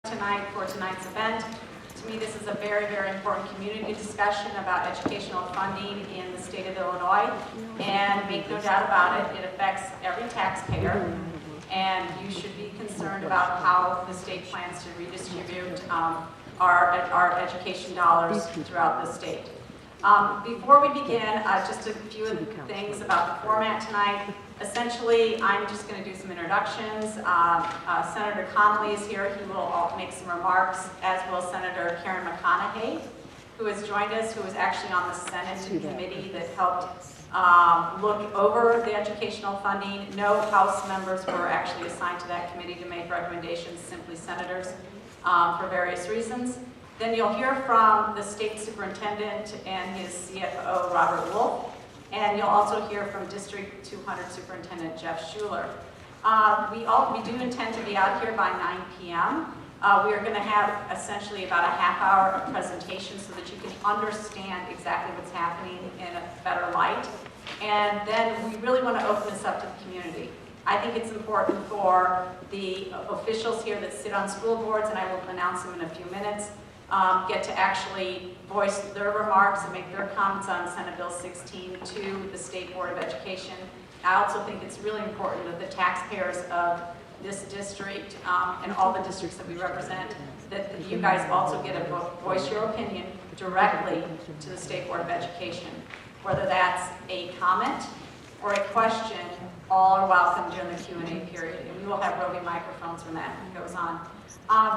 tonight for tonight's event. To me, this is a very, very important community discussion about educational funding in the state of Illinois. And make no doubt about it, it affects every taxpayer. And you should be concerned about how the state plans to redistribute our education dollars throughout the state. Before we begin, just a few things about the format tonight. Essentially, I'm just going to do some introductions. Senator Connolly is here. He will make some remarks, as will Senator Karen McConaughey, who has joined us, who was actually on the Senate committee that helped look over the educational funding. No House members were actually assigned to that committee to make recommendations, simply senators for various reasons. Then you'll hear from the state superintendent and his CFO, Robert Wolf. And you'll also hear from District 200 Superintendent Jeff Schuler. We do intend to be out here by 9 p.m. We are going to have essentially about a half hour of presentation so that you can understand exactly what's happening in a better light. And then we really want to open this up to the community. I think it's important for the officials here that sit on school boards, and I will announce them in a few minutes, get to actually voice their remarks and make their comments on Senate Bill 16 to the State Board of Education. I also think it's really important that the taxpayers of this district and all the districts that we represent, that you guys also get to voice your opinion directly to the State Board of Education. Whether that's a comment or a question, all are welcome during the Q&A period. And we will have roving microphones when that goes on.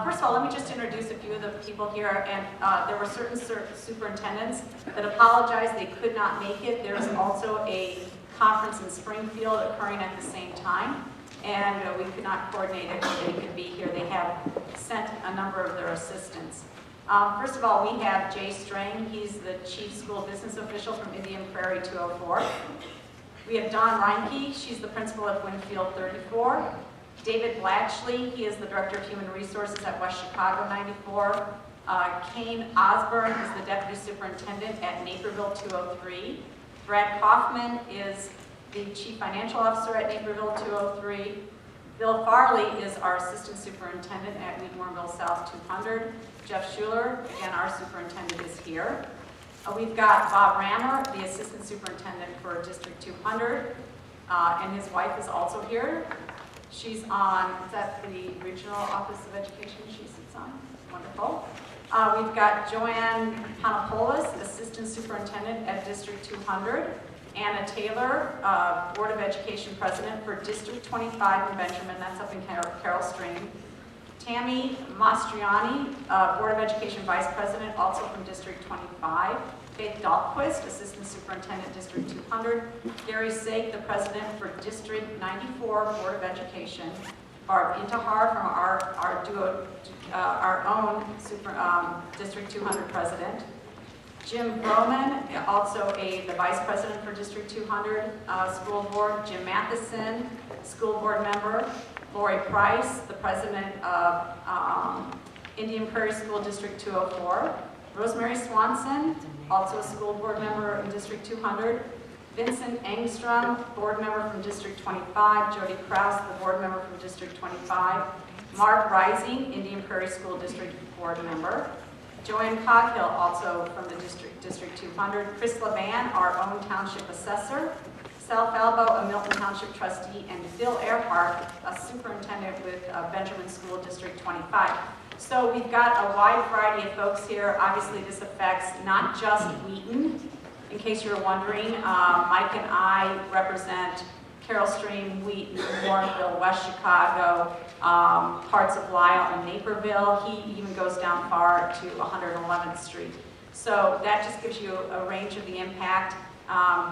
First of all, let me just introduce a few of the people here. And there were certain superintendents that apologized they could not make it. There's also a conference in Springfield occurring at the same time. And we could not coordinate it when they could be here. They have sent a number of their assistants. First of all, we have Jay Strang. He's the Chief School Business Official from Indian Prairie 204. We have Dawn Reinke. She's the principal at Winfield 34. David Blatchley, he is the Director of Human Resources at West Chicago 94. Kane Osborne is the Deputy Superintendent at Naperville 203. Brad Kaufman is the Chief Financial Officer at Naperville 203. Bill Farley is our Assistant Superintendent at Warrenville South 200. Jeff Schuler, again, our superintendent, is here. We've got Bob Rammer, the Assistant Superintendent for District 200, and his wife is also here. She's on, is that the Regional Office of Education she sits on? Wonderful. We've got Joanne Panopoulos, Assistant Superintendent at District 200. Anna Taylor, Board of Education President for District 25 in Benjamin, that's up in Carroll Stream. Tammy Mastriani, Board of Education Vice President, also from District 25. Faith Dahlquist, Assistant Superintendent, District 200. Gary Sake, the President for District 94, Board of Education. Barb Intihar from our own District 200 President. Jim Broman, also the Vice President for District 200 School Board. Jim Matheson, School Board Member. Lori Price, the President of Indian Prairie School District 204. Rosemary Swanson, also a School Board Member in District 200. Vincent Engstrom, Board Member from District 25. Jody Krause, the Board Member from District 25. Mark Rising, Indian Prairie School District Board Member. Joanne Coghill, also from the District 200. Chris Levan, our own Township Assessor. Sal Falbo, a Milton Township Trustee, and Phil Earhart, a Superintendent with Benjamin School District 25. So we've got a wide variety of folks here. Obviously, this affects not just Wheaton. In case you're wondering, Mike and I represent Carroll Stream, Wheaton, Warrenville, West Chicago, parts of Lisle and Naperville. He even goes down far to 111th Street. So that just gives you a range of the impact.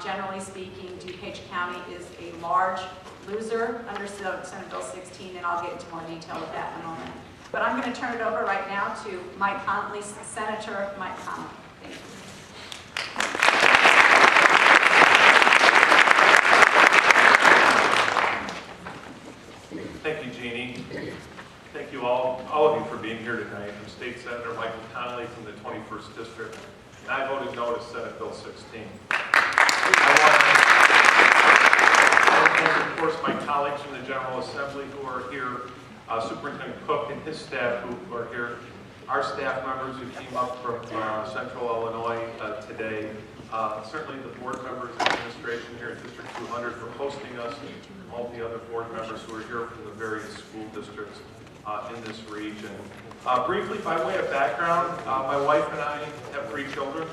Generally speaking, DuPage County is a large loser under Senate Bill 16, and I'll get into more detail with that in a moment. But I'm going to turn it over right now to Mike Connolly, Senator Mike Connolly. Thank you, Jeannie. Thank you all of you for being here tonight. I'm State Senator Michael Connolly from the 21st District, and I voted no to Senate Bill 16. I want to thank, of course, my colleagues from the General Assembly who are here Superintendent Cook and his staff who are here, our staff members who came up from Central Illinois today, certainly the board members and administration here at District 200 for hosting us, and all the other board members who are here from the various school districts in this region. Briefly, by way of background, my wife and I have 3 children.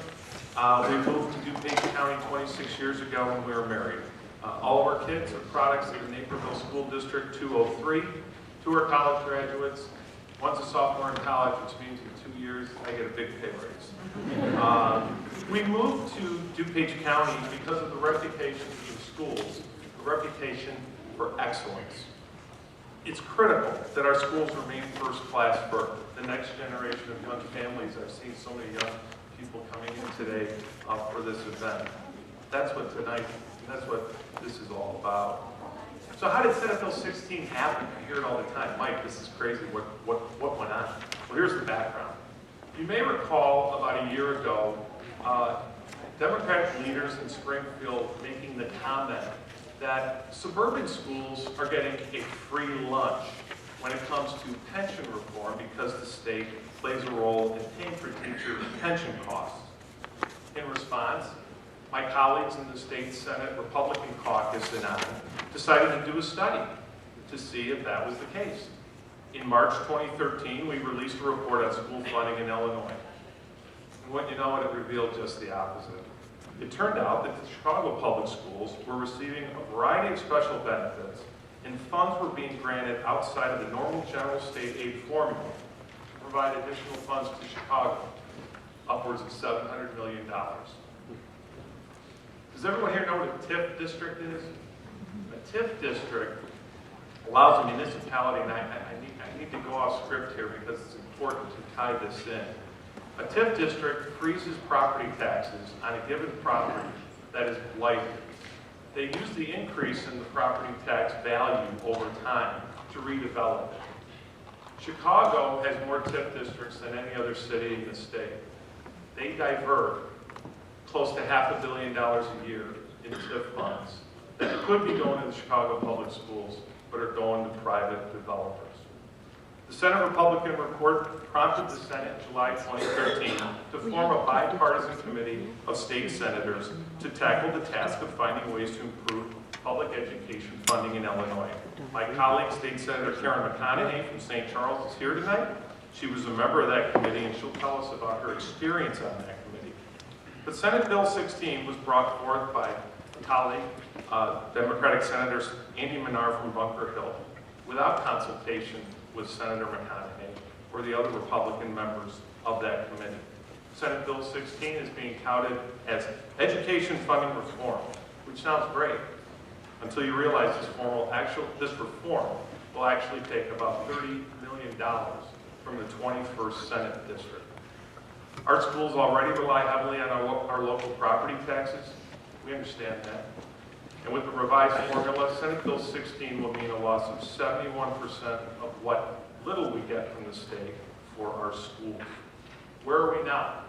We moved to DuPage County 26 years ago when we were married. All of our kids are products of the Naperville School District 203. 2 are college graduates. One's a sophomore in college, which means in 2 years I get a big pay raise. We moved to DuPage County because of the reputation of the schools, the reputation for excellence. It's critical that our schools remain first class for the next generation of young families. I've seen so many young people coming in today for this event. That's what this is all about. So how did Senate Bill 16 happen? I hear it all the time. Mike, this is crazy. What went on? Well, here's the background. You may recall about a year ago, Democratic leaders in Springfield making the comment that suburban schools are getting a free lunch when it comes to pension reform because the state plays a role in paying for teacher pension costs. In response, my colleagues in the state Senate Republican caucus and I decided to do a study to see if that was the case. In March 2013, we released a report on school funding in Illinois. And what you know, it revealed just the opposite. It turned out that the Chicago public schools were receiving a variety of special benefits, and funds were being granted outside of the normal general state aid formula to provide additional funds to Chicago, upwards of $700 million. Does everyone here know what a TIF district is? A TIF district allows a municipality, and I need to go off script here because it's important to tie this in. A TIF district freezes property taxes on a given property that is blighted. They use the increase in the property tax value over time to redevelop it. Chicago has more TIF districts than any other city in the state. They divert close to $500 million a year in TIF funds that could be going to the Chicago public schools, but are going to private developers. The Senate Republican report prompted the Senate in July 2013 to form a bipartisan committee of state senators to tackle the task of finding ways to improve public education funding in Illinois. My colleague, State Senator Karen McConaughey from St. Charles is here tonight. She was a member of that committee, and she'll tell us about her experience on that committee. But Senate Bill 16 was brought forth by a colleague, Democratic Senators Andy Menard from Bunker Hill, without consultation with Senator McConaughey or the other Republican members of that committee. Senate Bill 16 is being touted as education funding reform, which sounds great until you realize this reform will actually take about $30 million from the 21st Senate district. Our schools already rely heavily on our local property taxes. We understand that. And with the revised formula, Senate Bill 16 will mean a loss of 71% of what little we get from the state for our schools. Where are we now?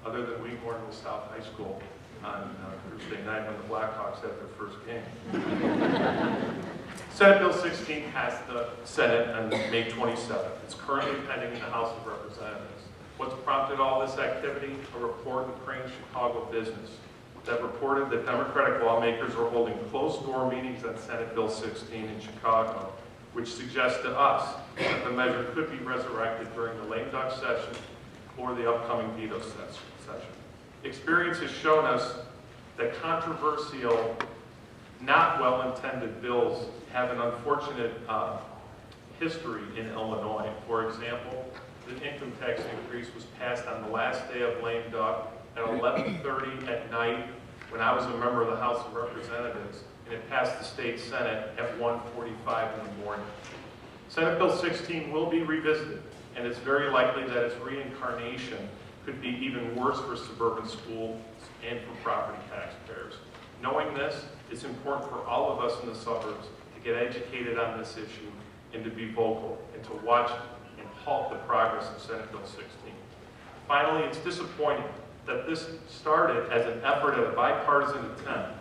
Other than Warrenville South High School on Thursday night when the Blackhawks had their first game. Senate Bill 16 passed the Senate on May 27th. It's currently pending in the House of Representatives. What's prompted all this activity? A report in Crane Chicago Business that reported that Democratic lawmakers are holding closed-door meetings on Senate Bill 16 in Chicago, which suggests to us that the measure could be resurrected during the lame duck session or the upcoming veto session. Experience has shown us that controversial, not well-intended bills have an unfortunate history in Illinois. For example, the income tax increase was passed on the last day of lame duck at 11:30 at night when I was a member of the House of Representatives, and it passed the state Senate at 1:45 in the morning. Senate Bill 16 will be revisited, and it's very likely that its reincarnation could be even worse for suburban schools and for property taxpayers. Knowing this, it's important for all of us in the suburbs to get educated on this issue and to be vocal and to watch and halt the progress of Senate Bill 16. Finally, it's disappointing that this started as an effort at a bipartisan attempt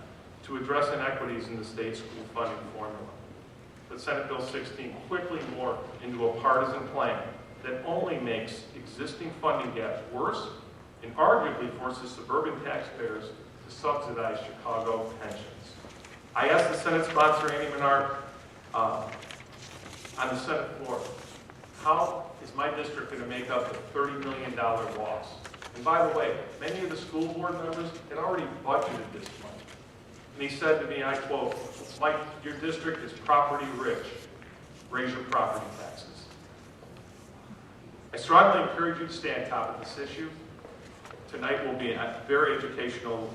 to address inequities in the state school funding formula. The but Senate Bill 16 quickly morphed into a partisan plan that only makes existing funding gaps worse and arguably forces suburban taxpayers to subsidize Chicago pensions. I asked the Senate sponsor, Andy Menard, on the Senate floor, how is my district going to make up the $30 million loss? And by the way, many of the school board members had already budgeted this money. And he said to me, I quote, "Mike, your district is property rich. Raise your property taxes." I strongly encourage you to stay on top of this issue. Tonight will be very educational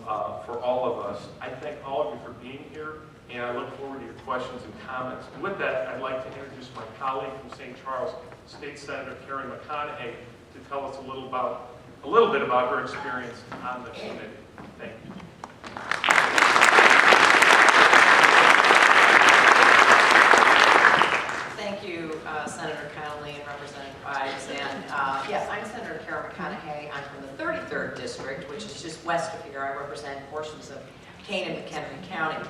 for all of us. I thank all of you for being here, and I look forward to your questions and comments. And with that, I'd like to introduce my colleague from St. Charles, State Senator Karen McConaughey, to tell us a little bit about her experience on the committee. Thank you. Thank you, Senator Connolly and Representative Ives. And yes, I'm Senator Karen McConaughey. I'm from the 33rd District, which is just west of here. I represent portions of Kane and McHenry County.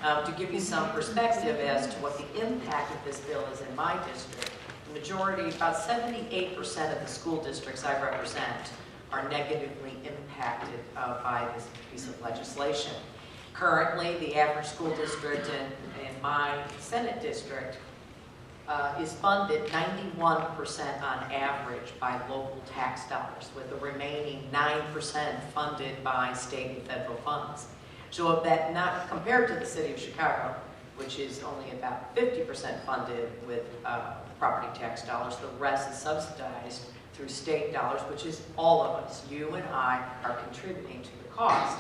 To give you some perspective as to what the impact of this bill is in my district, the majority, about 78% of the school districts I represent are negatively impacted by this piece of legislation. Currently, the average school district in my Senate district is funded 91% on average by local tax dollars, with the remaining 9% funded by state and federal funds. So of that, not compared to the city of Chicago, which is only about 50% funded with property tax dollars, the rest is subsidized through state dollars, which is all of us. You and I are contributing to the cost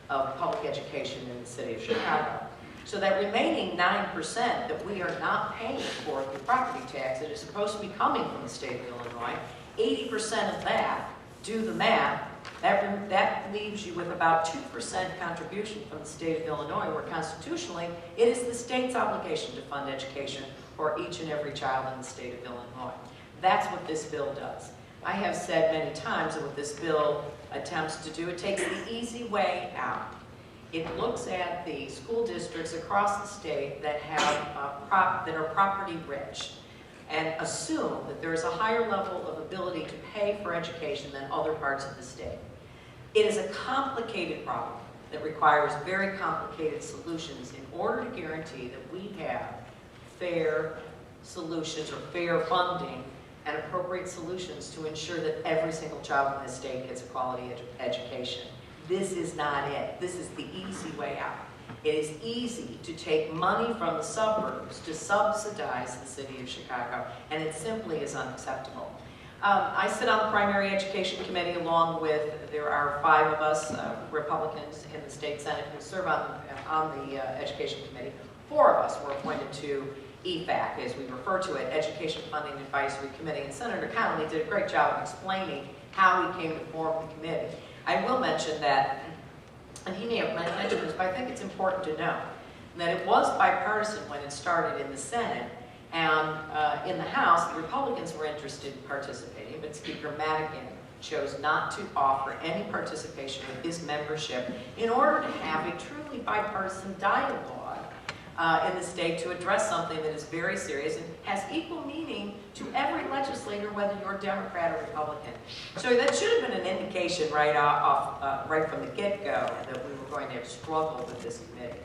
of public education in the city of Chicago. So that remaining 9% that we are not paying for through property tax that is supposed to be coming from the state of Illinois, 80% of that, do the math, that leaves you with about 2% contribution from the state of Illinois, where constitutionally it is the state's obligation to fund education for each and every child in the state of Illinois. That's what this bill does. I have said many times that what this bill attempts to do, it takes the easy way out. It looks at the school districts across the state that have that are property rich and assume that there is a higher level of ability to pay for education than other parts of the state. It is a complicated problem that requires very complicated solutions in order to guarantee that we have fair solutions or fair funding and appropriate solutions to ensure that every single child in this state gets a quality education. This is not it. This is the easy way out. It is easy to take money from the suburbs to subsidize the city of Chicago, and it simply is unacceptable. I sit on the primary education committee along with, there are 5 of us Republicans in the state Senate who serve on the education committee. 4 of us were appointed to EFAC, as we refer to it, Education Funding Advisory Committee, and Senator Connolly did a great job of explaining how he came to form the committee. I will mention that, and he may have mentioned this, but I think it's important to know that it was bipartisan when it started in the Senate, and in the House, the Republicans were interested in participating, but Speaker Madigan chose not to offer any participation with his membership in order to have a truly bipartisan dialogue in the state to address something that is very serious and has equal meaning to every legislator, whether you're Democrat or Republican. So that should have been an indication right right from the get-go that we were going to have struggled with this committee.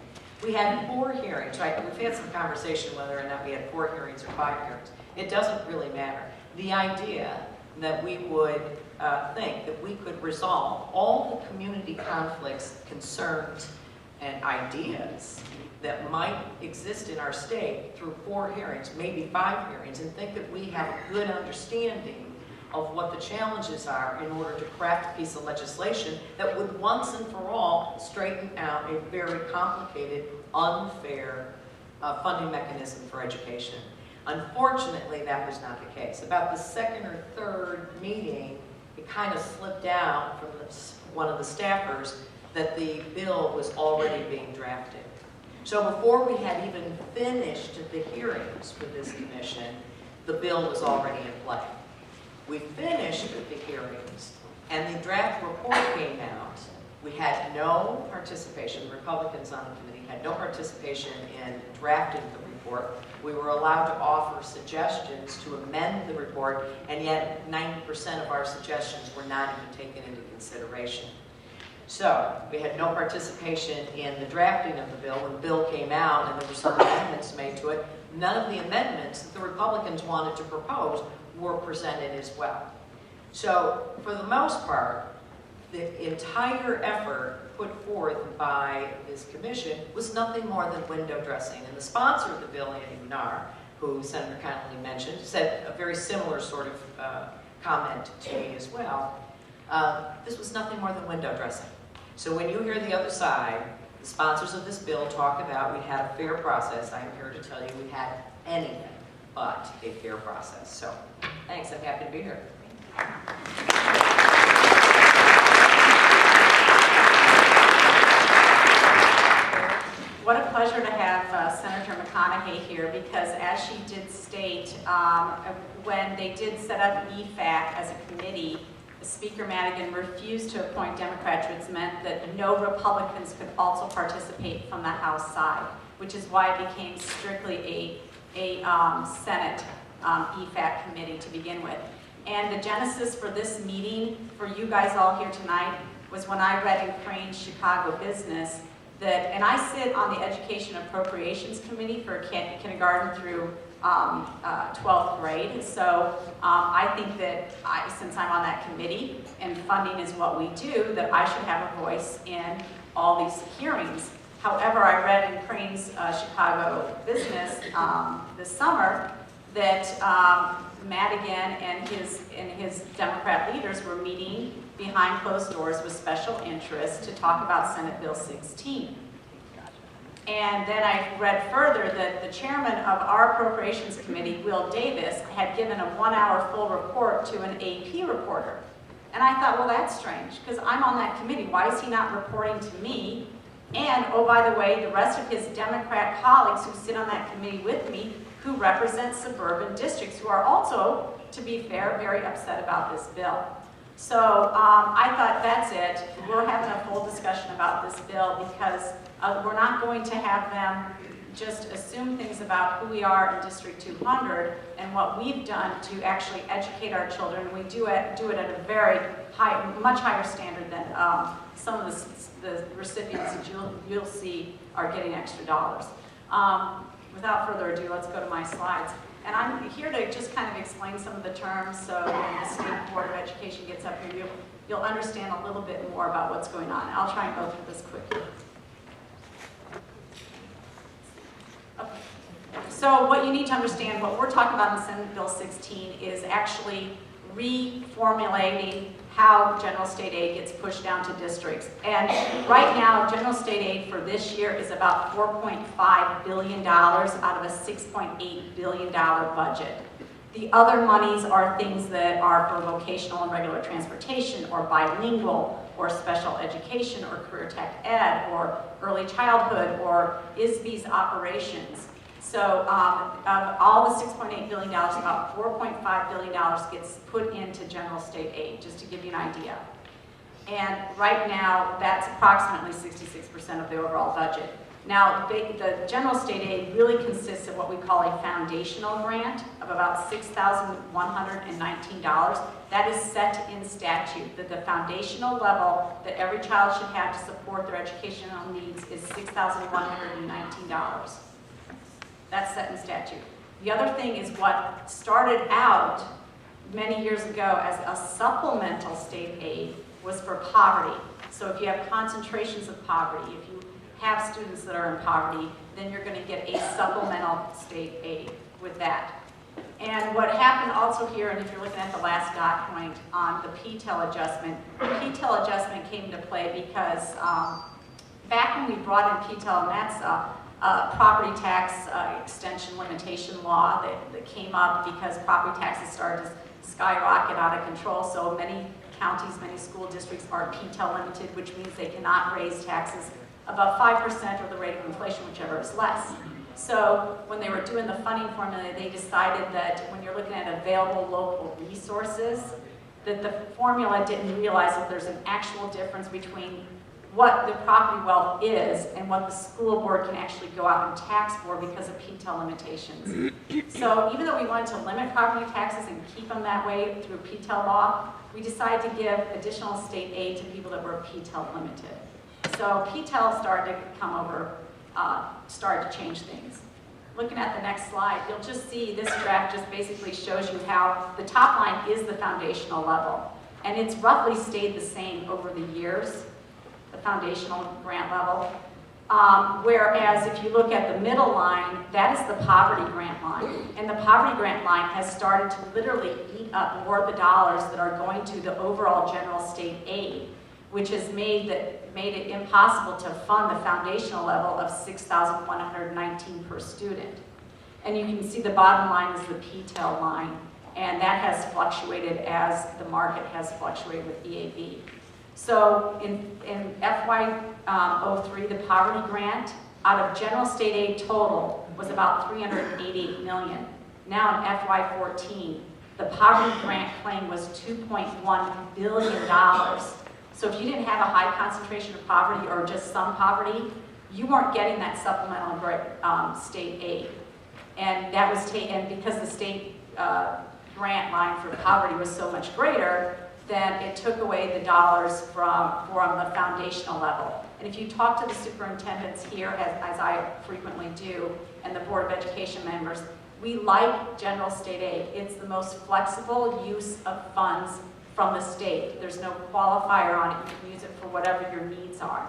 We had 4 hearings, right? We've had some conversation whether or not we had 4 hearings or 5 hearings. It doesn't really matter. The idea that we would think that we could resolve all the community conflicts, concerns, and ideas that might exist in our state through 4 hearings, maybe 5 hearings, and think that we have a good understanding of what the challenges are in order to craft a piece of legislation that would once and for all straighten out a very complicated, unfair funding mechanism for education. Unfortunately, that was not the case. About the 2nd or 3rd meeting, it kind of slipped out from one of the staffers that the bill was already being drafted. So before we had even finished the hearings for this commission, the bill was already in play. We finished the hearings, and the draft report came out We had no participation, the Republicans on the committee had no participation in drafting the report. We were allowed to offer suggestions to amend the report, and yet 90% of our suggestions were not even taken into consideration. So we had no participation in the drafting of the bill. When the bill came out and there were some amendments made to it, none of the amendments that the Republicans wanted to propose were presented as well. So for the most part, the entire effort put forth by this commission was nothing more than window dressing. And the sponsor of the bill, Andy Menard, who Senator Connolly mentioned, said a very similar sort of comment to me as well. This was nothing more than window dressing. So when you hear the other side, the sponsors of this bill talk about we had a fair process, I am here to tell you we had anything but a fair process. So thanks, I'm happy to be here. What a pleasure to have Senator McConaughey here, because as she did state, when they did set up EFAC as a committee, Speaker Madigan refused to appoint Democrats, which meant that no Republicans could also participate from the House side, which is why it became strictly a Senate EFAC committee to begin with. And the genesis for this meeting, for you guys all here tonight, was when I read in Crane's Chicago Business that, and I sit on the Education Appropriations Committee for kindergarten through 12th grade. So I think that since I'm on that committee and funding is what we do, that I should have a voice in all these hearings. However, I read in Crane's Chicago Business this summer that Madigan and his Democrat leaders were meeting behind closed doors with special interests to talk about Senate Bill 16. And then I read further that the chairman of our Appropriations Committee, Will Davis, had given a 1-hour full report to an AP reporter. And I thought, well, that's strange, because I'm on that committee. Why is he not reporting to me? And, oh, by the way, the rest of his Democrat colleagues who sit on that committee with me, who represent suburban districts, who are also, to be fair, very upset about this bill. So I thought, that's it. We're having a full discussion about this bill because we're not going to have them just assume things about who we are in District 200 and what we've done to actually educate our children. We do it at a very high, much higher standard than some of the recipients that you'll see are getting extra dollars. Without further ado, let's go to my slides. And I'm here to just kind of explain some of the terms so when the State Board of Education gets up here, you'll understand a little bit more about what's going on. I'll try and go through this quickly. Okay. So what you need to understand, what we're talking about in Senate Bill 16 is actually reformulating how general state aid gets pushed down to districts. And right now, general state aid for this year is about $4.5 billion out of a $6.8 billion budget. The other monies are things that are for vocational and regular transportation, or bilingual, or special education, or career tech ed, or early childhood, or ISBE's operations. So of all the $6.8 billion, about $4.5 billion gets put into general state aid, just to give you an idea. And right now, that's approximately 66% of the overall budget. Now, the general state aid really consists of what we call a foundational grant of about $6,119. That is set in statute, that the foundational level that every child should have to support their educational needs is $6,119. That's set in statute. The other thing is what started out many years ago as a supplemental state aid was for poverty. So if you have concentrations of poverty, if you have students that are in poverty, then you're going to get a supplemental state aid with that. And what happened also here, and if you're looking at the last dot point on the PTEL adjustment, the PTEL adjustment came into play because back when we brought in PTEL, and that's property tax extension limitation law that came up because property taxes started to skyrocket out of control. So many counties, many school districts are PTEL limited, which means they cannot raise taxes above 5% or the rate of inflation, whichever is less. So when they were doing the funding formula, they decided that when you're looking at available local resources, that the formula didn't realize that there's an actual difference between what the property wealth is and what the school board can actually go out and tax for because of PTEL limitations. So even though we wanted to limit property taxes and keep them that way through PTEL law, we decided to give additional state aid to people that were PTEL limited. So PTEL started to come over, started to change things. Looking at the next slide, you'll just see this graph just basically shows you how the top line is the foundational level. And it's roughly stayed the same over the years, the foundational grant level. Whereas if you look at the middle line, that is the poverty grant line. And the poverty grant line has started to literally eat up more of the dollars that are going to the overall general state aid, which has made it impossible to fund the foundational level of $6,119 per student. And you can see the bottom line is the PTEL line, and that has fluctuated as the market has fluctuated with EAB. So in FY03, the poverty grant out of general state aid total was about $388 million. Now in FY14, the poverty grant claim was $2.1 billion. So if you didn't have a high concentration of poverty or just some poverty, you weren't getting that supplemental state aid. And that was because the state grant line for poverty was so much greater, then it took away the dollars from the foundational level. And if you talk to the superintendents here, as I frequently do, and the Board of Education members, we like general state aid. It's the most flexible use of funds from the state. There's no qualifier on it. You can use it for whatever your needs are.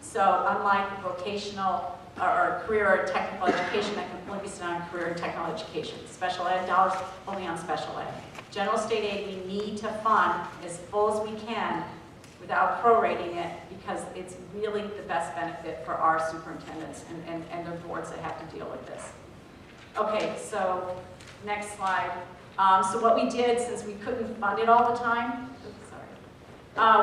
So unlike vocational or career or technical education that can only be spent on career and technical education, special ed dollars only on special ed. General state aid we need to fund as full as we can without prorating it because it's really the best benefit for our superintendents and their boards that have to deal with this. Okay, so next slide. So what we did, since we couldn't fund it all the time,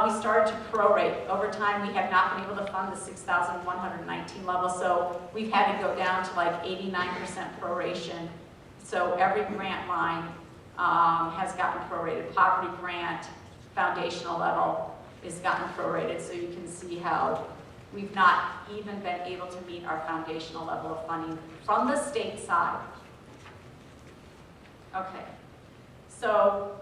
we started to prorate. Over time, we have not been able to fund the 6,119 level, so we've had to go down to like 89% proration. So every grant line has gotten prorated. Poverty grant, foundational level is gotten prorated, so you can see how we've not even been able to meet our foundational level of funding from the state side. Okay, so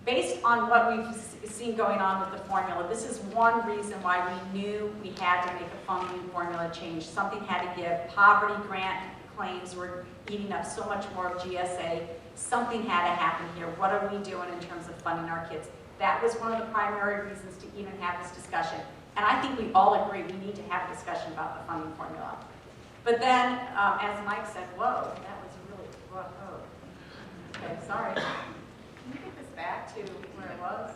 based on what we've seen going on with the formula, this is one reason why we knew we had to make a funding formula change. Something had to give. Poverty grant claims were eating up so much more of GSA. Something had to happen here. What are we doing in terms of funding our kids? That was one of the primary reasons to even have this discussion. And I think we all agree we need to have a discussion about the funding formula. But then, as Mike said, whoa, that was really rough road. Okay, sorry. Can you get this back to where it was?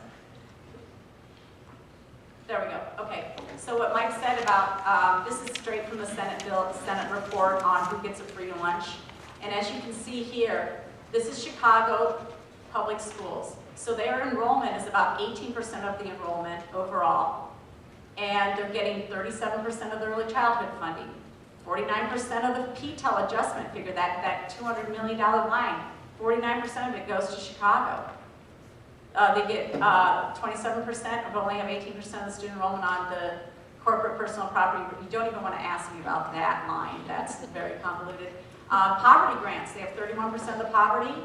There we go. Okay. So what Mike said about, this is straight from the Senate report on who gets a free lunch. And as you can see here, this is Chicago public schools. So their enrollment is about 18% of the enrollment overall. And they're getting 37% of the early childhood funding, 49% of the PTEL adjustment figure, that $200 million line, 49% of it goes to Chicago. They get 27%, but only have 18% of the student enrollment on the corporate personal property. You don't even want to ask me about that line. That's very convoluted. Poverty grants, they have 31% of the poverty.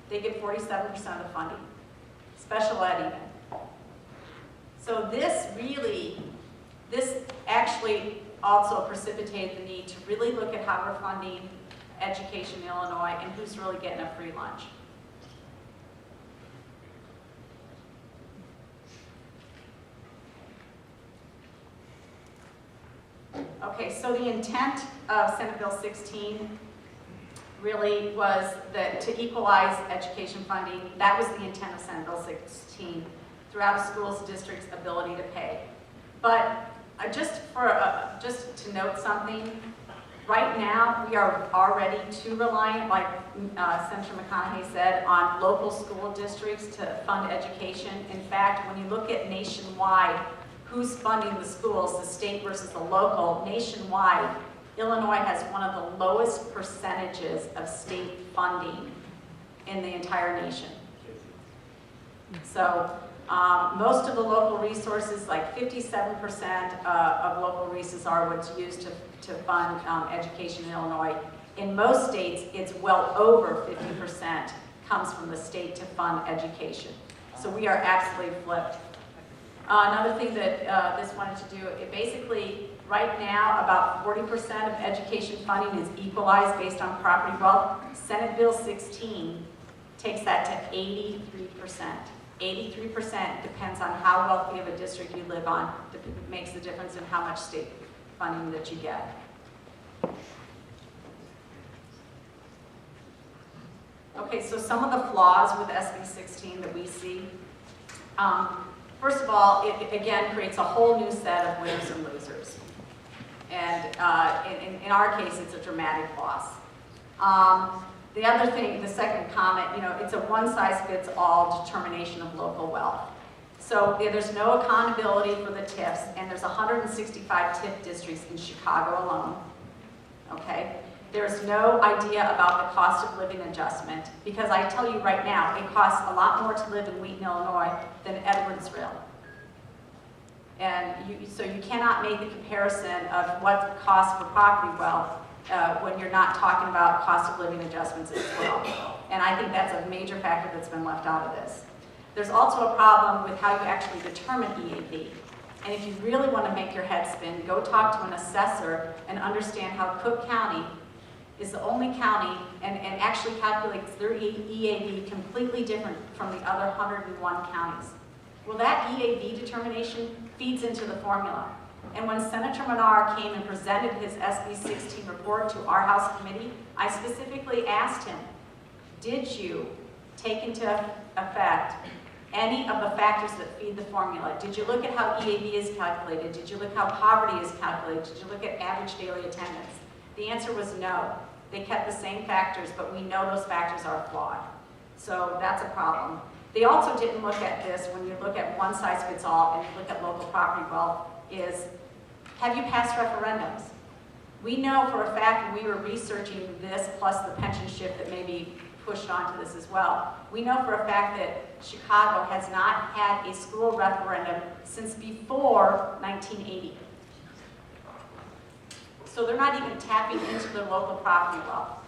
They get 47% of the funding. Special ed even. So this actually also precipitated the need to really look at how we're funding education in Illinois and who's really getting a free lunch. Okay, so the intent of Senate Bill 16 really was that to equalize education funding. That was the intent of Senate Bill 16 throughout a school's district's ability to pay. But just to note something, right now we are already too reliant, like Senator McConaughey said, on local school districts to fund education. In fact, when you look at nationwide, who's funding the schools, the state versus the local, nationwide, Illinois has one of the lowest percentages of state funding in the entire nation. So Most of the local resources, like 57% of local resources are what's used to fund education in Illinois. In most states, it's well over 50% comes from the state to fund education. So we are absolutely flipped. Another thing that this wanted to do, it basically, right now, about 40% of education funding is equalized based on property wealth. Senate Bill 16 takes that to 83%. 83% depends on how wealthy of a district you live on. Makes the difference in how much state funding that you get. Okay, so some of the flaws with SB 16 that we see. First of all, it again creates a whole new set of winners and losers. And in our case, it's a dramatic loss. The other thing, the second comment, it's a one-size-fits-all determination of local wealth. So there's no accountability for the TIFs, and there's 165 TIF districts in Chicago alone. Okay? There's no idea about the cost of living adjustment, because I tell you right now, it costs a lot more to live in Wheaton, Illinois than Edwardsville. And so you cannot make the comparison of what it costs for property wealth when you're not talking about cost of living adjustments as well. And I think that's a major factor that's been left out of this. There's also a problem with how you actually determine EAV. And if you really want to make your head spin, go talk to an assessor and understand how Cook County is the only county and actually calculates their EAV completely different from the other 101 counties. Well, that EAV determination feeds into the formula. And when Senator Menard came and presented his SB 16 report to our House committee, I specifically asked him, did you take into effect any of the factors that feed the formula? Did you look at how EAV is calculated? Did you look how poverty is calculated? Did you look at average daily attendance? The answer was no. They kept the same factors, but we know those factors are flawed. So that's a problem. They also didn't look at this when you look at one size fits all and you look at local property wealth is, have you passed referendums? We know for a fact when we were researching this plus the pension shift that may be pushed onto this as well, we know for a fact that Chicago has not had a school referendum since before 1980. So they're not even tapping into their local property wealth.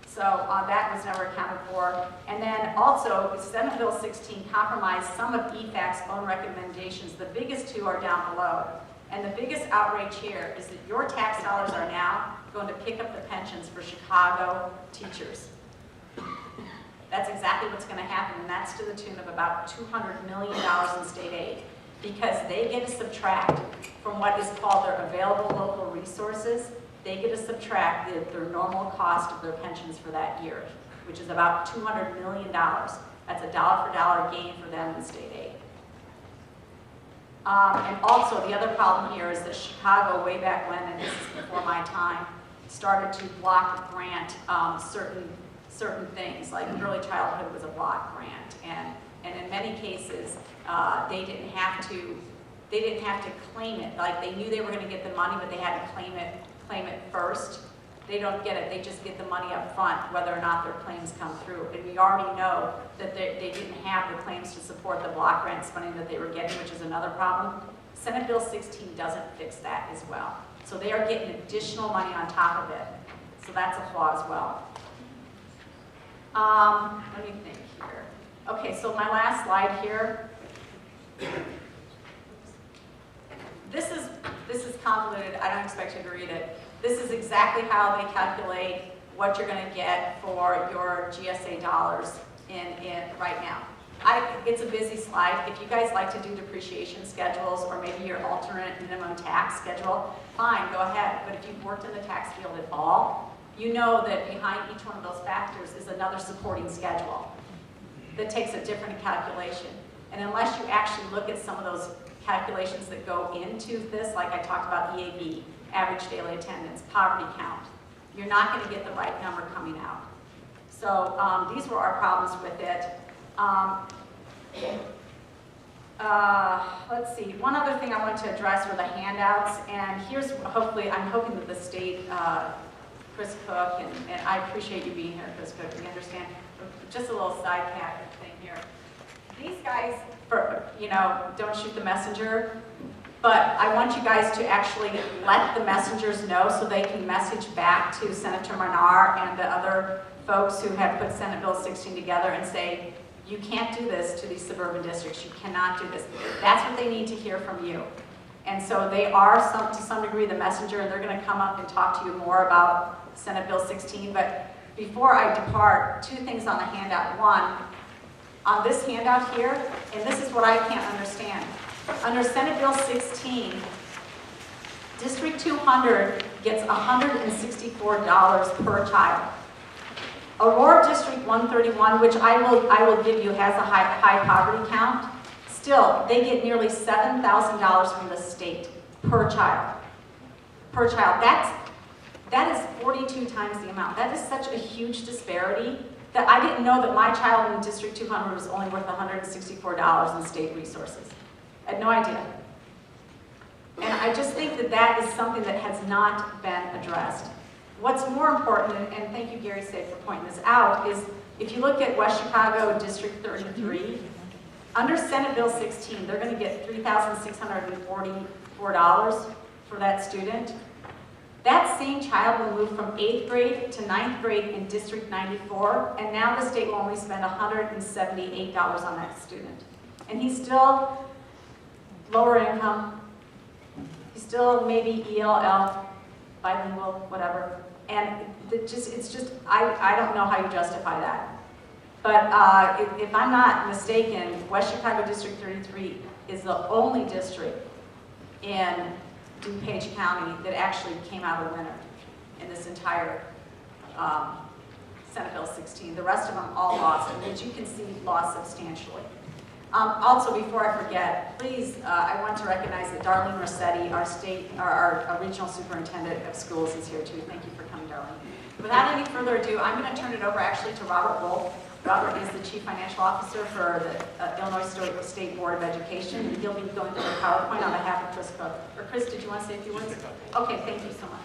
So that was never accounted for. And then also, Senate Bill 16 compromised some of EFAC's own recommendations. The biggest two are down below. And the biggest outrage here is that your tax dollars are now going to pick up the pensions for Chicago teachers. That's exactly what's going to happen, and that's to the tune of about $200 million in state aid, because they get to subtract from what is called their available local resources. They get to subtract their normal cost of their pensions for that year, which is about $200 million. That's a dollar for dollar gain for them in state aid. And also, the other problem here is that Chicago, way back when, and this is before my time, started to block grant certain things, like early childhood was a block grant, and in many cases, they didn't have to claim it. Like, they knew they were going to get the money, but they had to claim it first. They don't get it, they just get the money up front, whether or not their claims come through. And we already know that they didn't have the claims to support the block grant funding that they were getting, which is another problem. Senate Bill 16 doesn't fix that as well. So they are getting additional money on top of it. So that's a flaw as well. Let me think here. Okay, so my last slide here. This is convoluted. I don't expect you to read it. This is exactly how they calculate what you're going to get for your GSA dollars in right now. It's a busy slide. If you guys like to do depreciation schedules or maybe your alternate minimum tax schedule, fine, go ahead. But if you've worked in the tax field at all, you know that behind each one of those factors is another supporting schedule that takes a different calculation. And unless you actually look at some of those calculations that go into this, like I talked about EAV, average daily attendance, poverty count, you're not going to get the right number coming out. So these were our problems with it. Let's see, one other thing I wanted to address were the handouts, and here's hopefully, I'm hoping that the state, Chris Cook, and I appreciate you being here, Chris Cook, you understand, just a little side thing here. these guys, don't shoot the messenger, but I want you guys to actually let the messengers know so they can message back to Senator Manar and the other folks who have put Senate Bill 16 together and say, you can't do this to these suburban districts. You cannot do this. That's what they need to hear from you. And so they are, to some degree, the messenger, and they're going to come up and talk to you more about Senate Bill 16. But before I depart, two things on the handout. One, on this handout here, and this is what I can't understand. Under Senate Bill 16, District 200 gets $164 per child. Aurora District 131, which I will give you, has a high poverty count. Still, they get nearly $7,000 from the state per child. Per child. That is 42 times the amount. That is such a huge disparity that I didn't know that my child in District 200 was only worth $164 in state resources. I had no idea. And I just think that that is something that has not been addressed. What's more important, and thank you, Gary Say, for pointing this out, is if you look at West Chicago District 33, under Senate Bill 16, they're going to get $3,644 for that student. That same child will move from 8th grade to 9th grade in District 94, and now the state will only spend $178 on that student. And he's still lower income, he's still maybe ELL, bilingual, whatever. And it's just, I don't know how you justify that. But if I'm not mistaken, West Chicago District 33 is the only district in DuPage County that actually came out a winner in this entire Senate Bill 16. The rest of them all lost, and as you can see, lost substantially. Also, before I forget, please, I want to recognize that Darlene Rossetti, our regional superintendent of schools, is here too. Thank you for coming, Darlene. Without any further ado, I'm going to turn it over actually to Robert Wolf. Robert is the Chief Financial Officer for the Illinois State Board of Education, and he'll be going through the PowerPoint on behalf of Chris Cook. Or Chris, did you want to say a few words? Okay, thank you so much.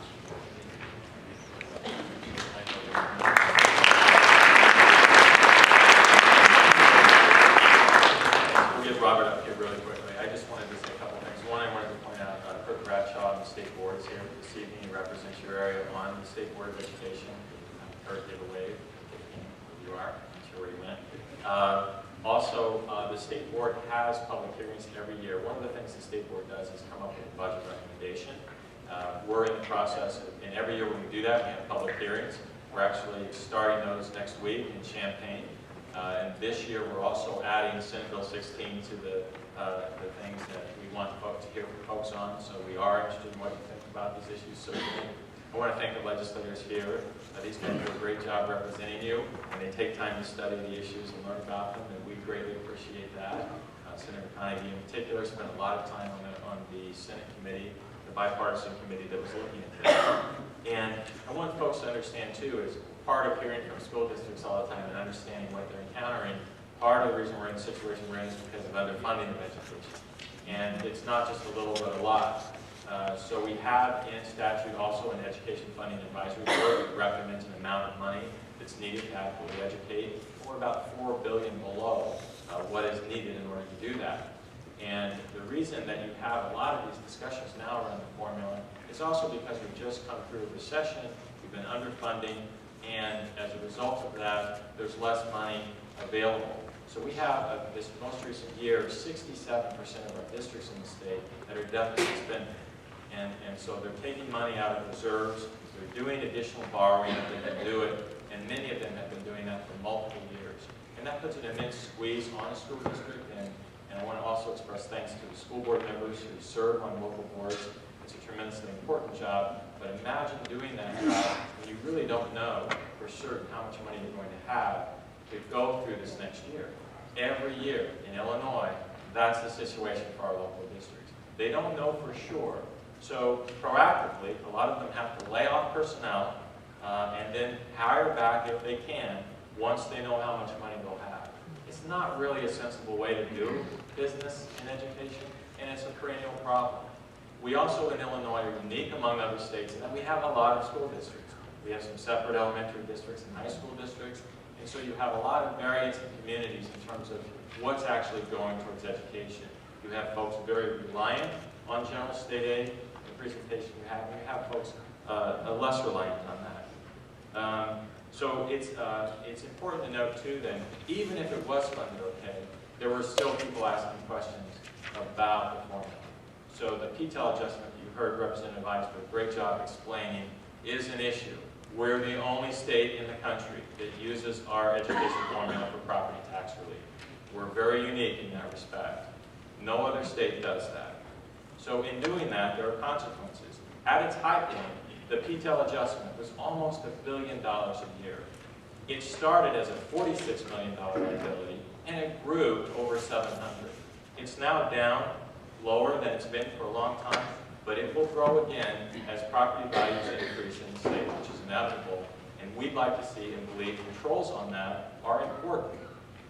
We'll get Robert up here really quickly. I just wanted to say a couple things. One, I wanted to point out Kirk Bradshaw on the state board is here this evening. He represents your area on the State Board of Education. Kirk, give a wave. You are. Where he went. Also, the state board has public hearings every year. One of the things the state board does is come up with a budget recommendation. We're in the process, and every year when we do that, we have public hearings. We're actually starting those next week in Champaign. And this year, we're also adding Senate Bill 16 to the things that we want folks to hear from folks on. So we are interested in what you think about these issues. Certainly. I want to thank the legislators here. These men do a great job representing you, and they take time to study the issues and learn about them, and we greatly appreciate that. Senator Carnegie in particular spent a lot of time on the Senate committee, the bipartisan committee that was looking at this. And I want folks to understand too, is part of hearing from school districts all the time and understanding what they're encountering, part of the reason we're in the situation we're in is because of underfunding of education. And it's not just a little, but a lot. So we have in statute also an education funding advisory board that recommends an amount of money that's needed to adequately educate. We're about $4 billion below what is needed in order to do that. And the reason that you have a lot of these discussions now around the formula is also because we've just come through a recession, we've been underfunding, and as a result of that, there's less money available. So we have, this most recent year, 67% of our districts in the state that are deficit spending. And so they're taking money out of reserves, they're doing additional borrowing if they can do it, and many of them have been doing that for multiple years. And that puts an immense squeeze on a school district, and I want to also express thanks to the school board members who serve on local boards. It's a tremendously important job, but imagine doing that job when you really don't know for certain how much money you're going to have to go through this next year. Every year in Illinois, that's the situation for our local districts. They don't know for sure. So proactively, a lot of them have to lay off personnel and then hire back if they can once they know how much money they'll have. It's not really a sensible way to do business in education, and it's a perennial problem. We also in Illinois are unique among other states in that we have a lot of school districts. We have some separate elementary districts and high school districts, And so you have a lot of variance in communities in terms of what's actually going towards education. You have folks very reliant on general state aid, the presentation you have folks less reliant on that. So it's important to note too that even if it was funded okay, there were still people asking questions about the formula. So the PTEL adjustment you heard Representative Ives do a great job explaining is an issue. We're the only state in the country that uses our education formula for property tax relief. We're very unique in that respect. No other state does that. So in doing that, there are consequences. At its high point, the PTEL adjustment was almost $1 billion a year. It started as a $46 million liability, and it grew to over $700. It's now down lower than it's been for a long time, but it will grow again as property values increase in the state, which is inevitable. And we'd like to see and believe controls on that are important.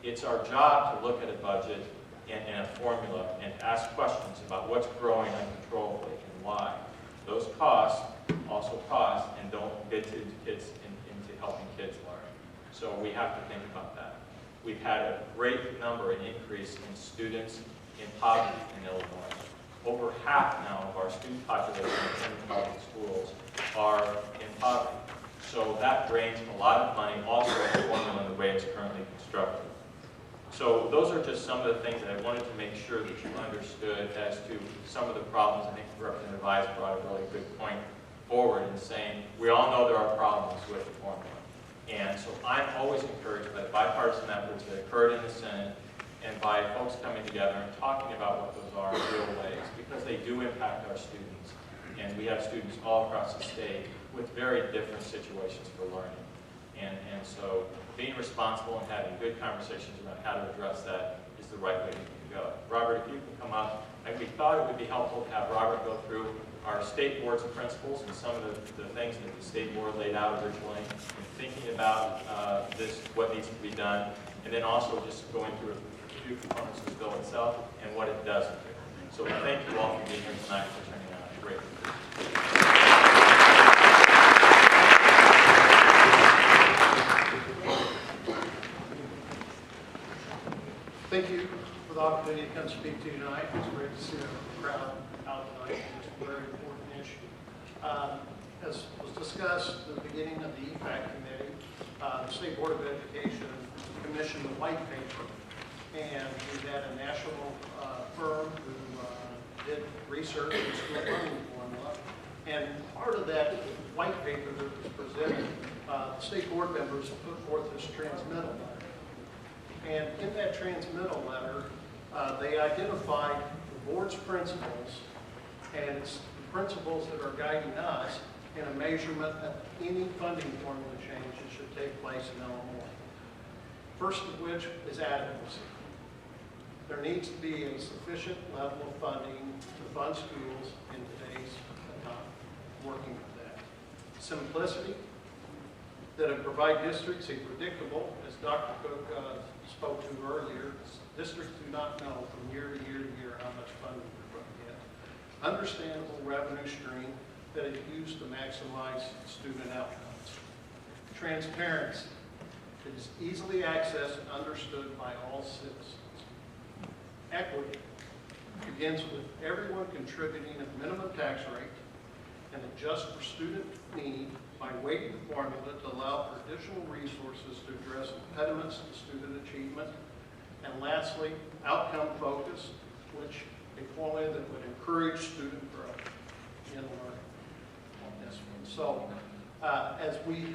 It's our job to look at a budget and a formula and ask questions about what's growing uncontrollably and why. Those costs also cost and don't get to kids into helping kids learn. So we have to think about that. We've had a great number, an increase in students in poverty in Illinois. Over half now of our student population in public schools are in poverty. So that drains a lot of money also in the formula the way it's currently constructed. So those are just some of the things that I wanted to make sure that you understood as to some of the problems. I think Representative Ives brought a really good point forward in saying we all know there are problems with the formula. And so I'm always encouraged by the bipartisan efforts that occurred in the Senate and by folks coming together and talking about what those are in real ways, because they do impact our students. And we have students all across the state with very different situations for learning. And so being responsible and having good conversations about how to address that is the right way to go. Robert, if you can come up, we thought it would be helpful to have Robert go through our state board's principles and some of the things that the state board laid out originally, and thinking about what needs to be done, and then also just going through a few components of the bill itself and what it doesn't do. So thank you all for being here tonight, for turning out. Great. Thank you for the opportunity to come speak to you tonight. It's great to see a crowd out tonight on this very important issue. As was discussed at the beginning of the EFAC committee, the State Board of Education commissioned a white paper, and we had a national firm who did research on the school learning formula. And part of that white paper that was presented, the state board members put forth this transmittal letter. And in that transmittal letter, they identified the board's principles and it's the principles that are guiding us in a measurement of any funding formula change that should take place in Illinois. First of which is adequacy. There needs to be a sufficient level of funding to fund schools in today's economy, working with that. Simplicity, that it provide districts a predictable, as Dr. Cook spoke to earlier, districts do not know from year to year to year how much funding they're going to get. Understandable revenue stream that is used to maximize student outcomes. Transparency, that is easily accessed and understood by all citizens. Equity begins with everyone contributing a minimum tax rate and adjust for student need by weighting the formula to allow for additional resources to address impediments to student achievement. And lastly, outcome focus, which a formula that would encourage student growth in learning on this one. So as we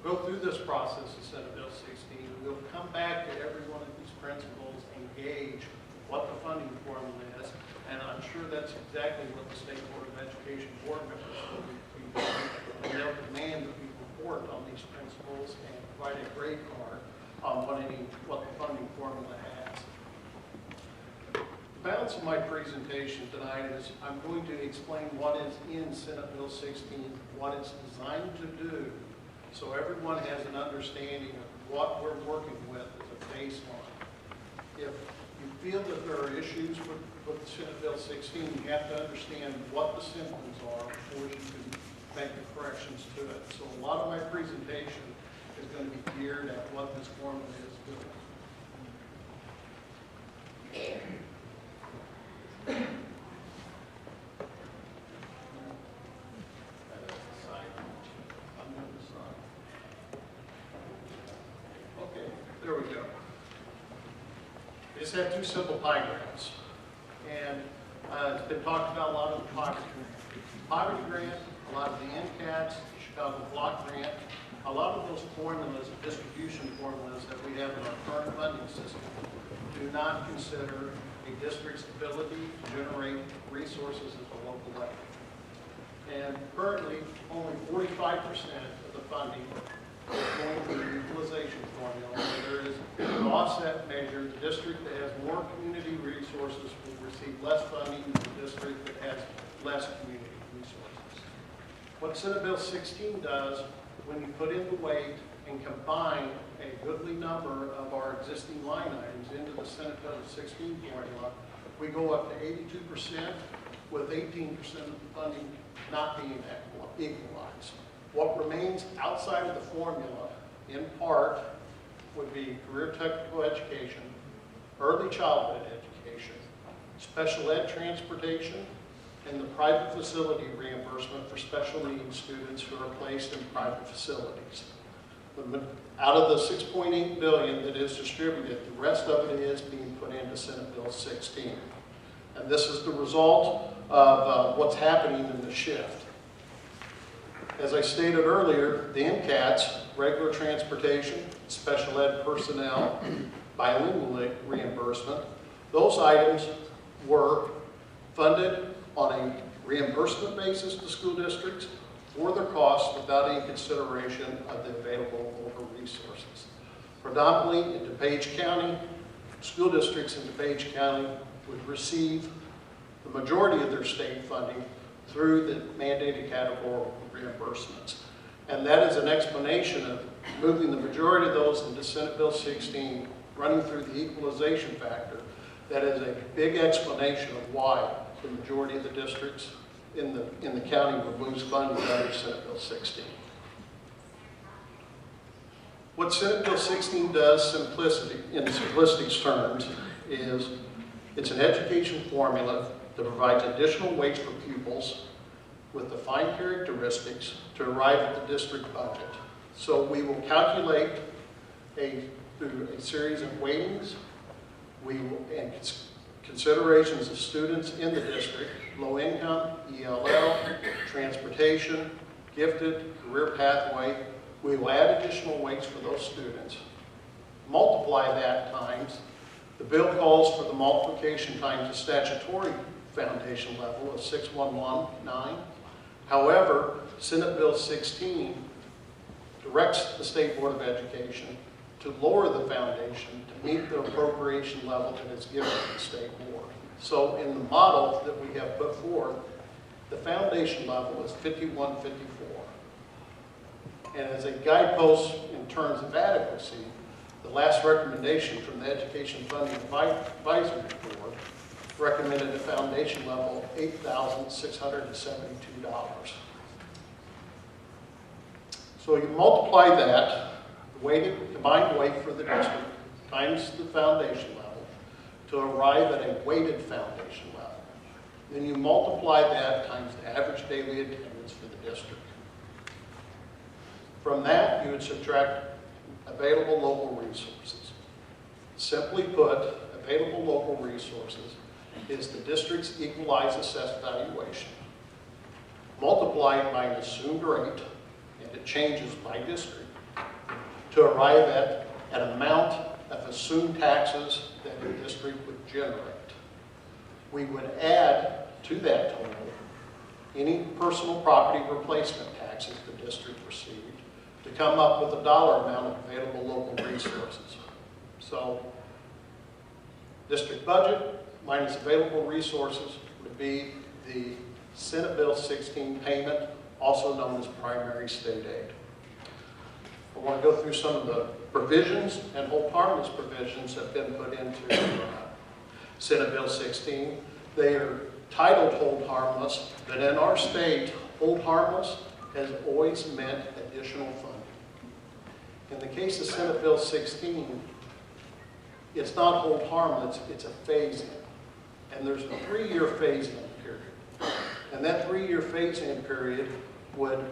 go through this process of Senate Bill 16, we'll come back to every one of these principles and gauge what the funding formula is. And I'm sure that's exactly what the State Board of Education board members will be doing. And they'll demand that we report on these principles and provide a grade card on what the funding formula has. The balance of my presentation tonight is I'm going to explain what is in Senate Bill 16, what it's designed to do, so everyone has an understanding of what we're working with as a baseline. If you feel that there are issues with Senate Bill 16, you have to understand what the symptoms are before you can make the corrections to it. So a lot of my presentation is going to be geared at what this formula is doing. Okay, there we go. We just had two simple pie graphs. And it's been talked about a lot of the poverty grant, a lot of the NCATs, the Chicago Block Grant, a lot of those formulas, distribution formulas that we have in our current funding system do not consider a district's ability to generate resources at the local level. And currently, only 45% of the funding is going to the utilization formula. Where there is an offset measure, the district that has more community resources will receive less funding than the district that has less community resources. What Senate Bill 16 does, when you put in the weight and combine a goodly number of our existing line items into the Senate Bill 16 formula, we go up to 82% with 18% of the funding not being equalized. What remains outside of the formula, in part, would be career technical education, early childhood education, special ed transportation, and the private facility reimbursement for special needs students who are placed in private facilities. Out of the $6.8 billion that is distributed, the rest of it is being put into Senate Bill 16. And this is the result of what's happening in the shift. As I stated earlier, the MCATs, regular transportation, special ed personnel, bilingual reimbursement, those items were funded on a reimbursement basis to school districts for their costs without any consideration of the available local resources. Predominantly in DuPage County, school districts in DuPage County would receive the majority of their state funding through the mandated categorical reimbursements. And that is an explanation of moving the majority of those into Senate Bill 16, running through the equalization factor. That is a big explanation of why the majority of the districts in the county would lose funding under Senate Bill 16. What Senate Bill 16 does in simplistic terms is it's an education formula that provides additional weights for pupils with defined characteristics to arrive at the district budget. So we will calculate through a series of weightings, and considerations of students in the district, low income, ELL, transportation, gifted, career pathway. We will add additional weights for those students. Multiply that times, the bill calls for the multiplication times the statutory foundation level of 6119. However, Senate Bill 16 directs the State Board of Education to lower the foundation to meet the appropriation level that is given to the State Board. So in the model that we have put forth, the foundation level is 5154. And as a guidepost in terms of adequacy, the last recommendation from the Education Funding Advisory Board recommended a foundation level of $8,672. So you multiply that, the combined weight for the district, times the foundation level, to arrive at a weighted foundation level. Then you multiply that times the average daily attendance for the district. From that, you would subtract available local resources. Simply put, available local resources is the district's equalized assessed valuation, multiplied by an assumed rate, and it changes by district, to arrive at an amount of assumed taxes that the district would generate. We would add to that total any personal property replacement taxes the district received to come up with a dollar amount of available local resources. So, district budget minus available resources would be the Senate Bill 16 payment, also known as primary state aid. I want to go through some of the provisions and hold harmless provisions that have been put into Senate Bill 16. They are titled hold harmless, but in our state, hold harmless has always meant additional funding. In the case of Senate Bill 16, it's not hold harmless, it's a phase-in. And there's a 3-year phase-in period. And that 3-year phase-in period would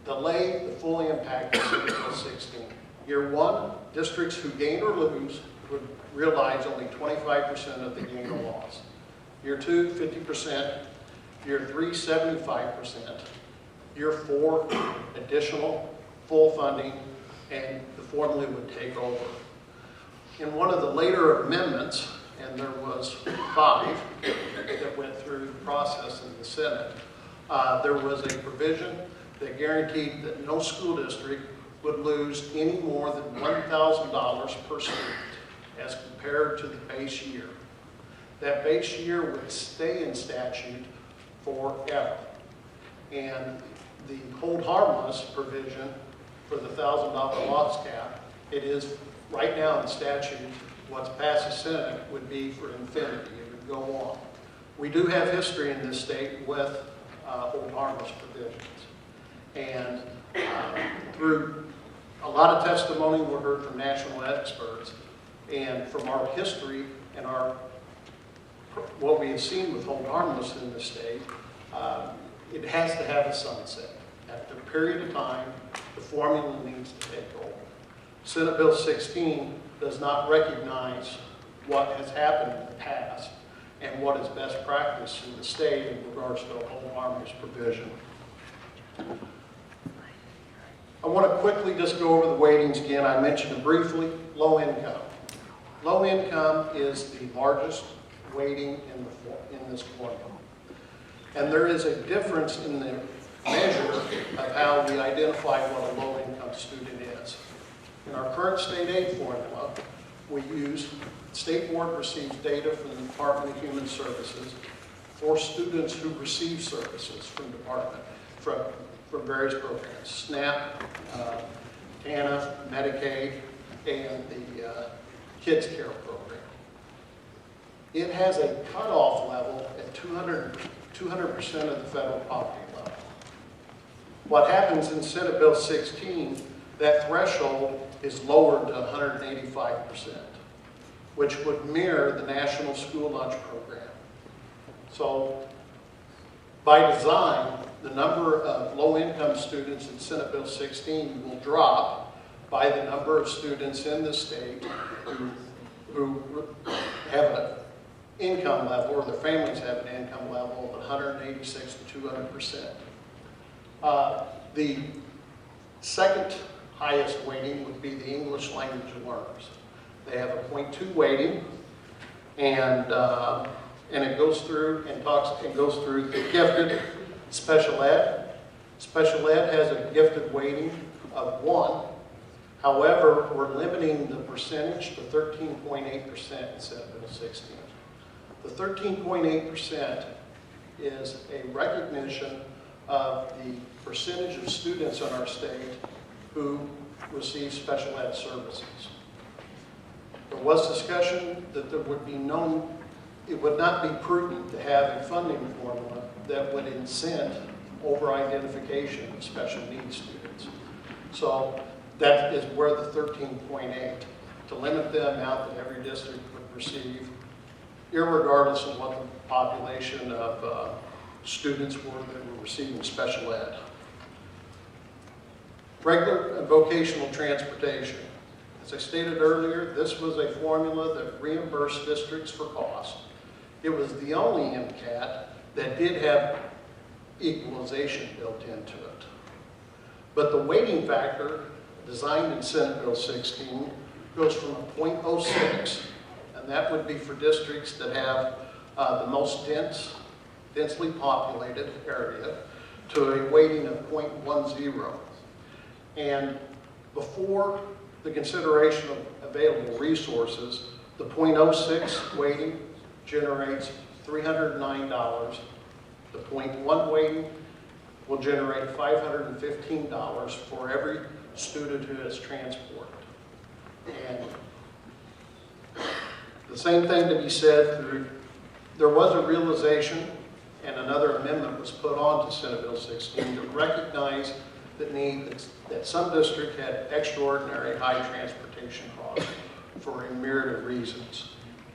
delay the full impact of Senate Bill 16. Year 1, districts who gain or lose would realize only 25% of the gain or loss. Year 2, 50%. Year 3, 75%. Year 4, additional full funding, and the formula would take over. In one of the later amendments, and there was 5 that went through the process in the Senate, there was a provision that guaranteed that no school district would lose any more than $1,000 per student as compared to the base year. That base year would stay in statute forever. And the hold harmless provision for the $1,000 loss cap, it is right now in statute, what's passed the Senate would be for infinity. It would go on. We do have history in this state with hold harmless provisions. And through a lot of testimony we heard from national experts, and from our history and what we have seen with hold harmless in the state, it has to have a sunset. After a period of time, the formula needs to take over. Senate Bill 16 does not recognize what has happened in the past and what is best practice in the state in regards to a hold harmless provision. I want to quickly just go over the weightings again. I mentioned it briefly. Low income. Low income is the largest weighting in this formula. And there is a difference in the measure of how we identify what a low-income student is. In our current state aid formula, we use, State Board receives data from the Department of Human Services for students who receive services from department, from various programs, SNAP, TANF, Medicaid, and the Kids Care program. It has a cutoff level at 200% of the federal poverty level. What happens in Senate Bill 16, that threshold is lowered to 185%, which would mirror the National School Lunch Program. So, by design, the number of low-income students in Senate Bill 16 will drop by the number of students in the state who have an income level, or their families have an income level of 186 to 200%. The second highest weighting would be the English language learners. They have a 0.2 weighting, and it goes through and goes through the gifted, special ed. Special ed has a gifted weighting of 1. However, we're limiting the percentage to 13.8% in Senate Bill 16. The 13.8% is a recognition of the percentage of students in our state who receive special ed services. There was discussion that it would not be prudent to have a funding formula that would incent over-identification of special needs students. So that is where the 13.8, to limit the amount that every district would receive, irregardless of what the population of students were that were receiving special ed. Regular and vocational transportation. As I stated earlier, this was a formula that reimbursed districts for cost. It was the only MCAT that did have equalization built into it. But the weighting factor designed in Senate Bill 16 goes from a 0.06, and that would be for districts that have the most densely populated area, to a weighting of 0.10. And before the consideration of available resources, the 0.06 weighting generates $309. The 0.1 weighting will generate $515 for every student who is transported. And the same thing to be said, there was a realization, and another amendment was put on to Senate Bill 16 to recognize that some district had extraordinary high transportation costs for a myriad of reasons.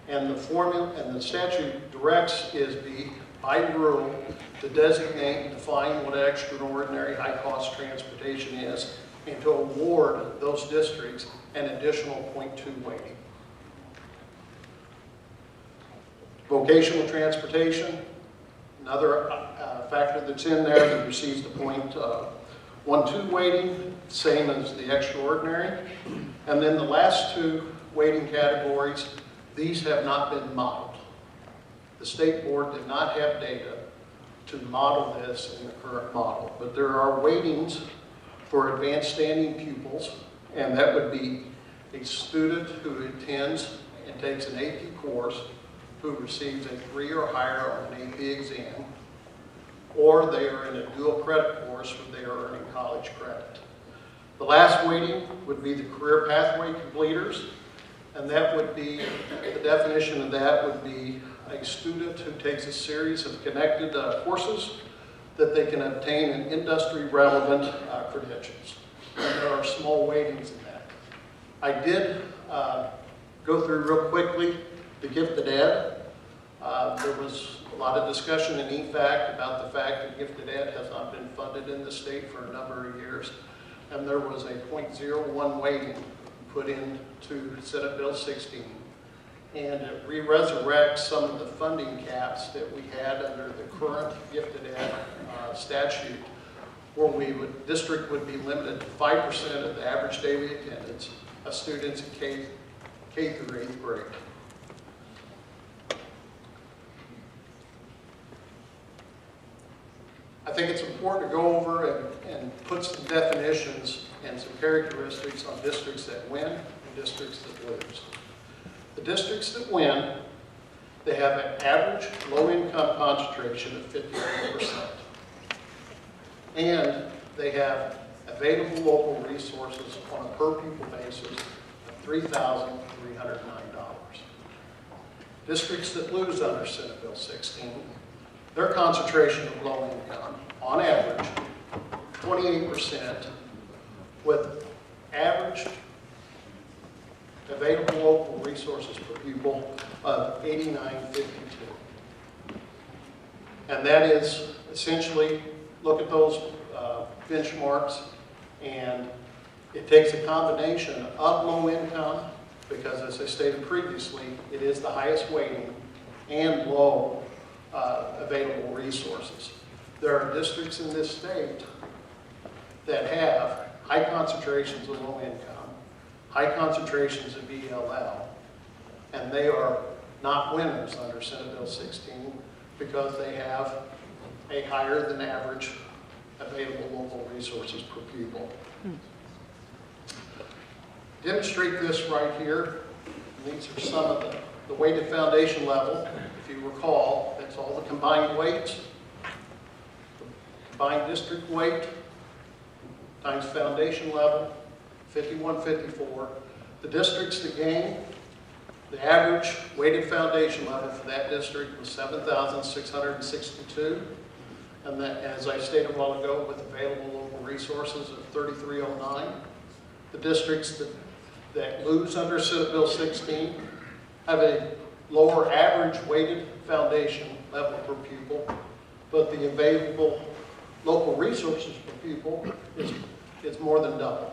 And the formula and the statute directs ISBE by rule to designate and define what extraordinary high cost transportation is and to award those districts an additional 0.2 weighting. Vocational transportation, another factor that's in there that receives the 0.12 weighting, same as the extraordinary. And then the last two weighting categories, these have not been modeled. The state board did not have data to model this in the current model, but there are weightings for advanced standing pupils, and that would be a student who attends and takes an AP course who receives a 3 or higher on an AP exam, or they are in a dual credit course where they are earning college credit. The last weighting would be the career pathway completers, and that would be, the definition of that would be a student who takes a series of connected courses that they can obtain in industry relevant credentials. And there are small weightings in that. I did go through real quickly the gifted ed. There was a lot of discussion in EFAC about the fact that gifted ed has not been funded in the state for a number of years. And there was a 0.01 weighting put into Senate Bill 16. And it re-resurrects some of the funding caps that we had under the current gifted ed statute, where district would be limited to 5% of the average daily attendance of students in K through 8th grade. I think it's important to go over and put some definitions and some characteristics on districts that win and districts that lose. The districts that win, they have an average low-income concentration of 54%. And they have available local resources on a per-pupil basis of $3,309. Districts that lose under Senate Bill 16, their concentration of low income, on average, 28%, with average available local resources per pupil of 89.52. And that is essentially, look at those benchmarks, and it takes a combination of low income, because as I stated previously, it is the highest weighting, and low available resources. There are districts in this state that have high concentrations of low income, high concentrations of ELL, and they are not winners under Senate Bill 16 because they have a higher than average available local resources per pupil. Demonstrate this right here. These are some of the weighted foundation level. If you recall, that's all the combined weights. Combined district weight times foundation level, 5154. The districts that gain, the average weighted foundation level for that district was 7,662. And that, as I stated a while ago, with available local resources of 3,309. The districts that lose under Senate Bill 16 have a lower average weighted foundation level per pupil, but the available local resources per pupil is more than double.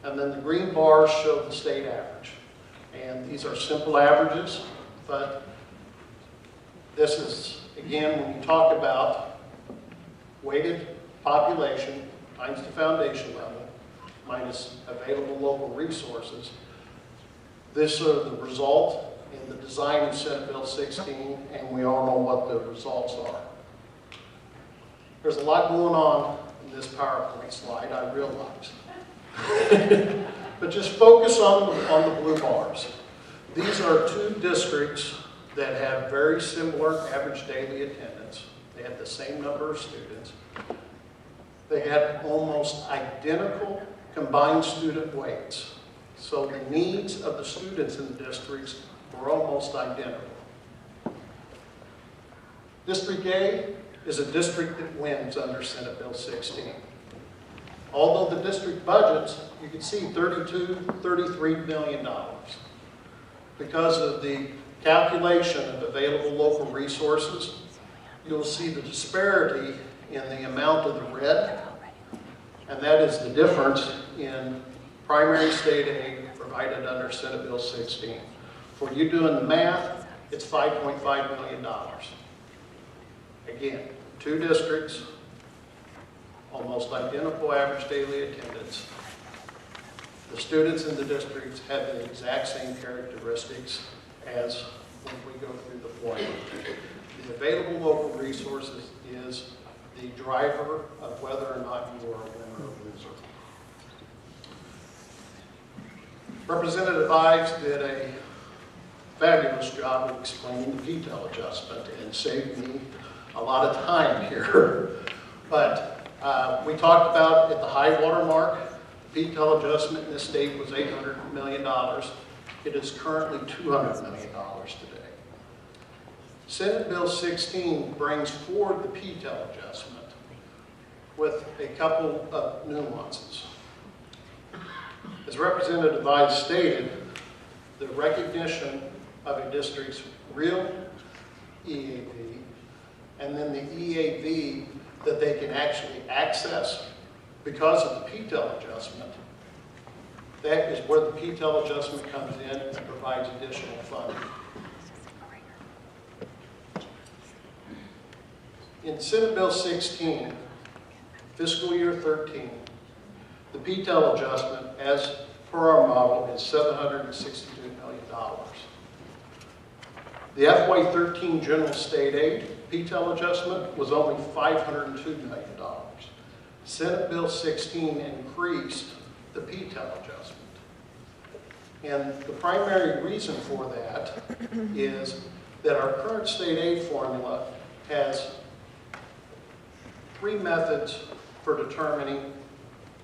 And then the green bars show the state average. And these are simple averages, but this is, again, when you talk about weighted population times the foundation level minus available local resources, this is the result in the design of Senate Bill 16, and we all know what the results are. There's a lot going on in this PowerPoint slide, I realize. But just focus on the blue bars. These are two districts that have very similar average daily attendance. They had the same number of students. They had almost identical combined student weights. So the needs of the students in the districts were almost identical. District A is a district that wins under Senate Bill 16. although the district budgets, you can see $33 million. Because of the calculation of available local resources, you'll see the disparity in the amount of the red, and that is the difference in primary state aid provided under Senate Bill 16. For you doing the math, it's $5.5 million. Again, 2 districts, almost identical average daily attendance. The students in the districts have the exact same characteristics as when we go through the formula. The available local resources is the driver of whether or not you are a winner or loser. Representative Ives did a fabulous job of explaining the detail adjustment and saved me a lot of time here. But we talked about at the high water mark, the detail adjustment in this state was $800 million. It is currently $200 million today. Senate Bill 16 brings forward the P-TEL adjustment with a couple of nuances. As Representative Ives stated, the recognition of a district's real EAV and then the EAV that they can actually access because of the P-TEL adjustment, that is where the P-TEL adjustment comes in and provides additional funding. In Senate Bill 16, fiscal year 13, the P-TEL adjustment, as per our model, is $762 million. The FY13 general state aid P-TEL adjustment was only $502 million. Senate Bill 16 increased the P-TEL adjustment. And the primary reason for that is that our current state aid formula has 3 methods for determining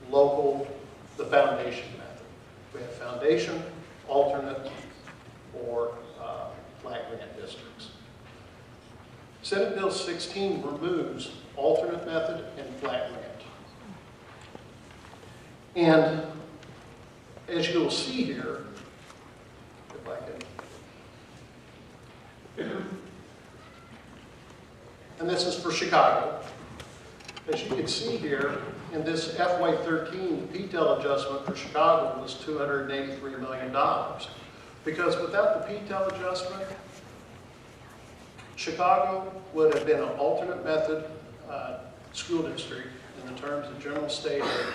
the foundation method. We have foundation, alternate, or flat grant districts. Senate Bill 16 removes alternate method and flat grant. And as you'll see here, if I can, and this is for Chicago. As you can see here, in this FY13, the P-TEL adjustment for Chicago was $283 million. Because without the P-TEL adjustment, Chicago would have been an alternate method school district in the terms of general state aid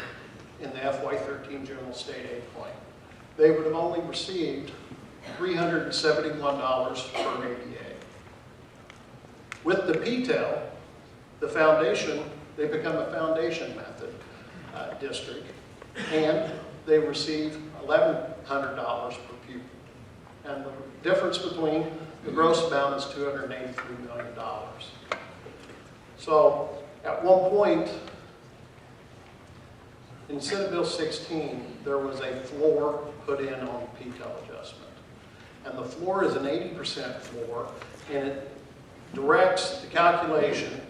in the FY13 general state aid claim. They would have only received $371 per ADA. With the P-TEL, the foundation, they become a foundation method district, and they receive $1,100 per pupil. And the difference between the gross amount is $283 million. So at one point in Senate Bill 16, there was a floor put in on the P-TEL adjustment. And the floor is an 80% floor, and it directs the calculation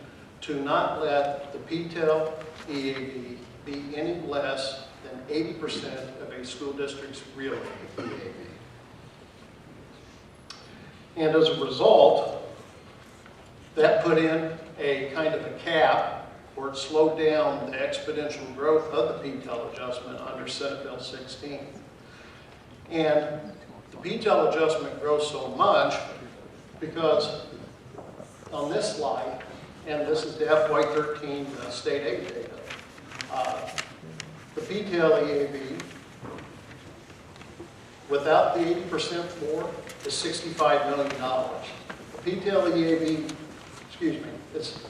to not let the P-TEL EAV be any less than 80% of a school district's real EAV. And as a result, that put in a kind of a cap, or it slowed down the exponential growth of the P-TEL adjustment under Senate Bill 16. And the P-TEL adjustment grows so much because on this slide, and this is the FY13 state aid data, the P-TEL EAV, without the 80% floor, is $65 million. The P-TEL EAV, it's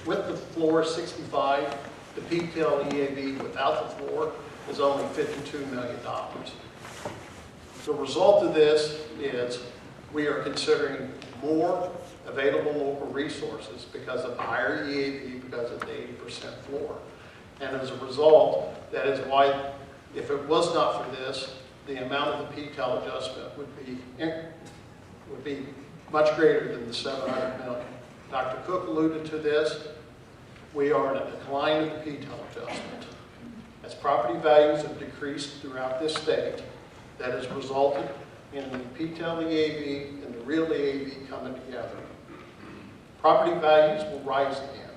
with the floor 65, the P-TEL EAV without the floor is only $52 million. The result of this is we are considering more available local resources because of the higher EAV, because of the 80% floor. And as a result, that is why, if it was not for this, the amount of the P-TEL adjustment would be much greater than the $700 million. Dr. Cook alluded to this. We are in a decline of the P-TEL adjustment. As property values have decreased throughout this state, that has resulted in the PTEL EAV and the real EAV coming together. Property values will rise again,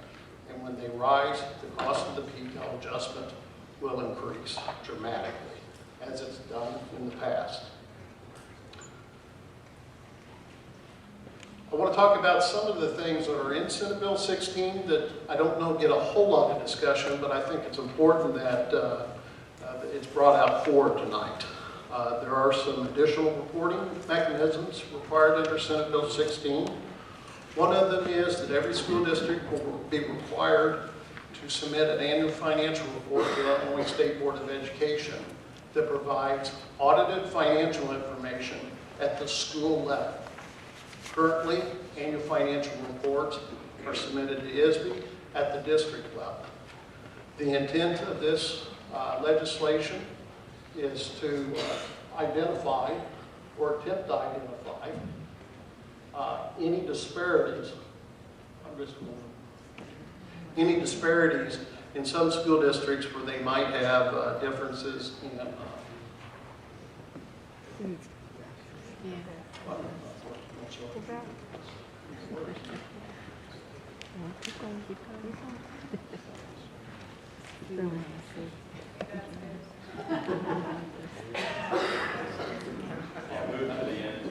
and when they rise, the cost of the PTEL adjustment will increase dramatically, as it's done in the past. I want to talk about some of the things that are in Senate Bill 16 that I don't know get a whole lot of discussion, but I think it's important that it's brought out forward tonight. There are some additional reporting mechanisms required under Senate Bill 16. One of them is that every school district will be required to submit an annual financial report to the Illinois State Board of Education that provides audited financial information at the school level. Currently, annual financial reports are submitted to ISBE at the district level. The intent of this legislation is to identify or attempt to identify any disparities. Any disparities in some school districts where they might have differences in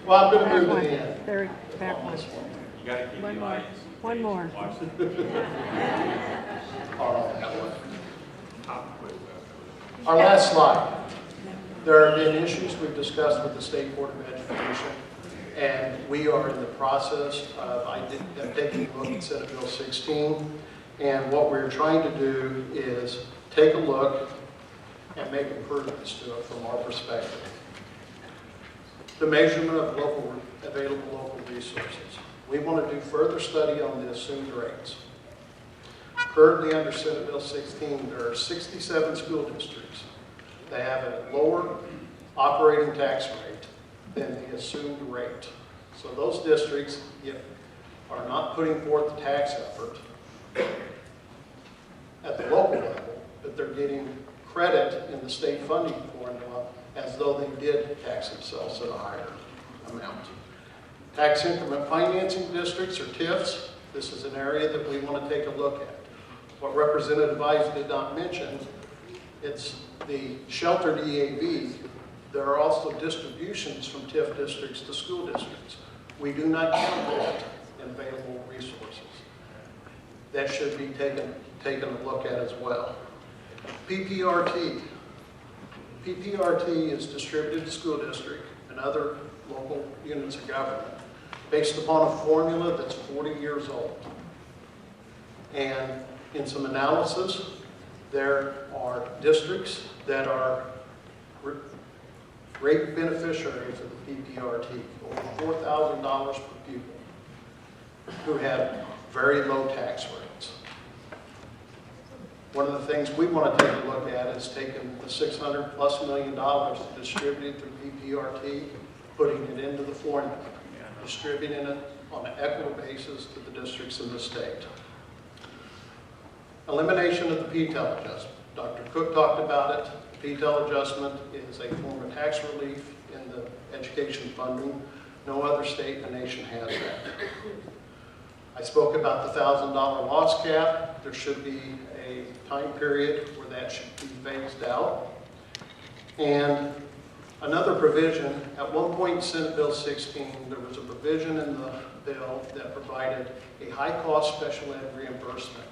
well, I'm going to move to the end. Third, back one. You got to keep One the more. audience. One more. Watch it. Our last slide. There have been issues we've discussed with the State Board of Education, and we are in the process of taking a look at Senate Bill 16, and what we're trying to do is take a look and make improvements to it from our perspective. The measurement of available local resources. We want to do further study on the assumed rates. Currently under Senate Bill 16, there are 67 school districts that have a lower operating tax rate than the assumed rate. So those districts are not putting forth the tax effort at the local level, but they're getting credit in the state funding formula as though they did tax themselves at a higher amount. Tax increment financing districts, or TIFs, this is an area that we want to take a look at. What Representative Ives did not mention, it's the sheltered EAV. There are also distributions from TIF districts to school districts. We do not count that in available resources. That should be taken a look at as well. PPRT. PPRT is distributed to school district and other local units of government based upon a formula that's 40 years old. And in some analysis, there are districts that are great beneficiaries of the PPRT, over $4,000 per pupil, who have very low tax rates. One of the things we want to take a look at is taking the $600+ million distributed through PPRT, putting it into the formula, distributing it on an equitable basis to the districts in the state. Elimination of the PTEL adjustment. Dr. Cook talked about it. The PTEL adjustment is a form of tax relief in the education funding. No other state in the nation has that. I spoke about the $1,000 loss cap. There should be a time period where that should be phased out. And another provision, at one point in Senate Bill 16, there was a provision in the bill that provided a high-cost special ed reimbursement.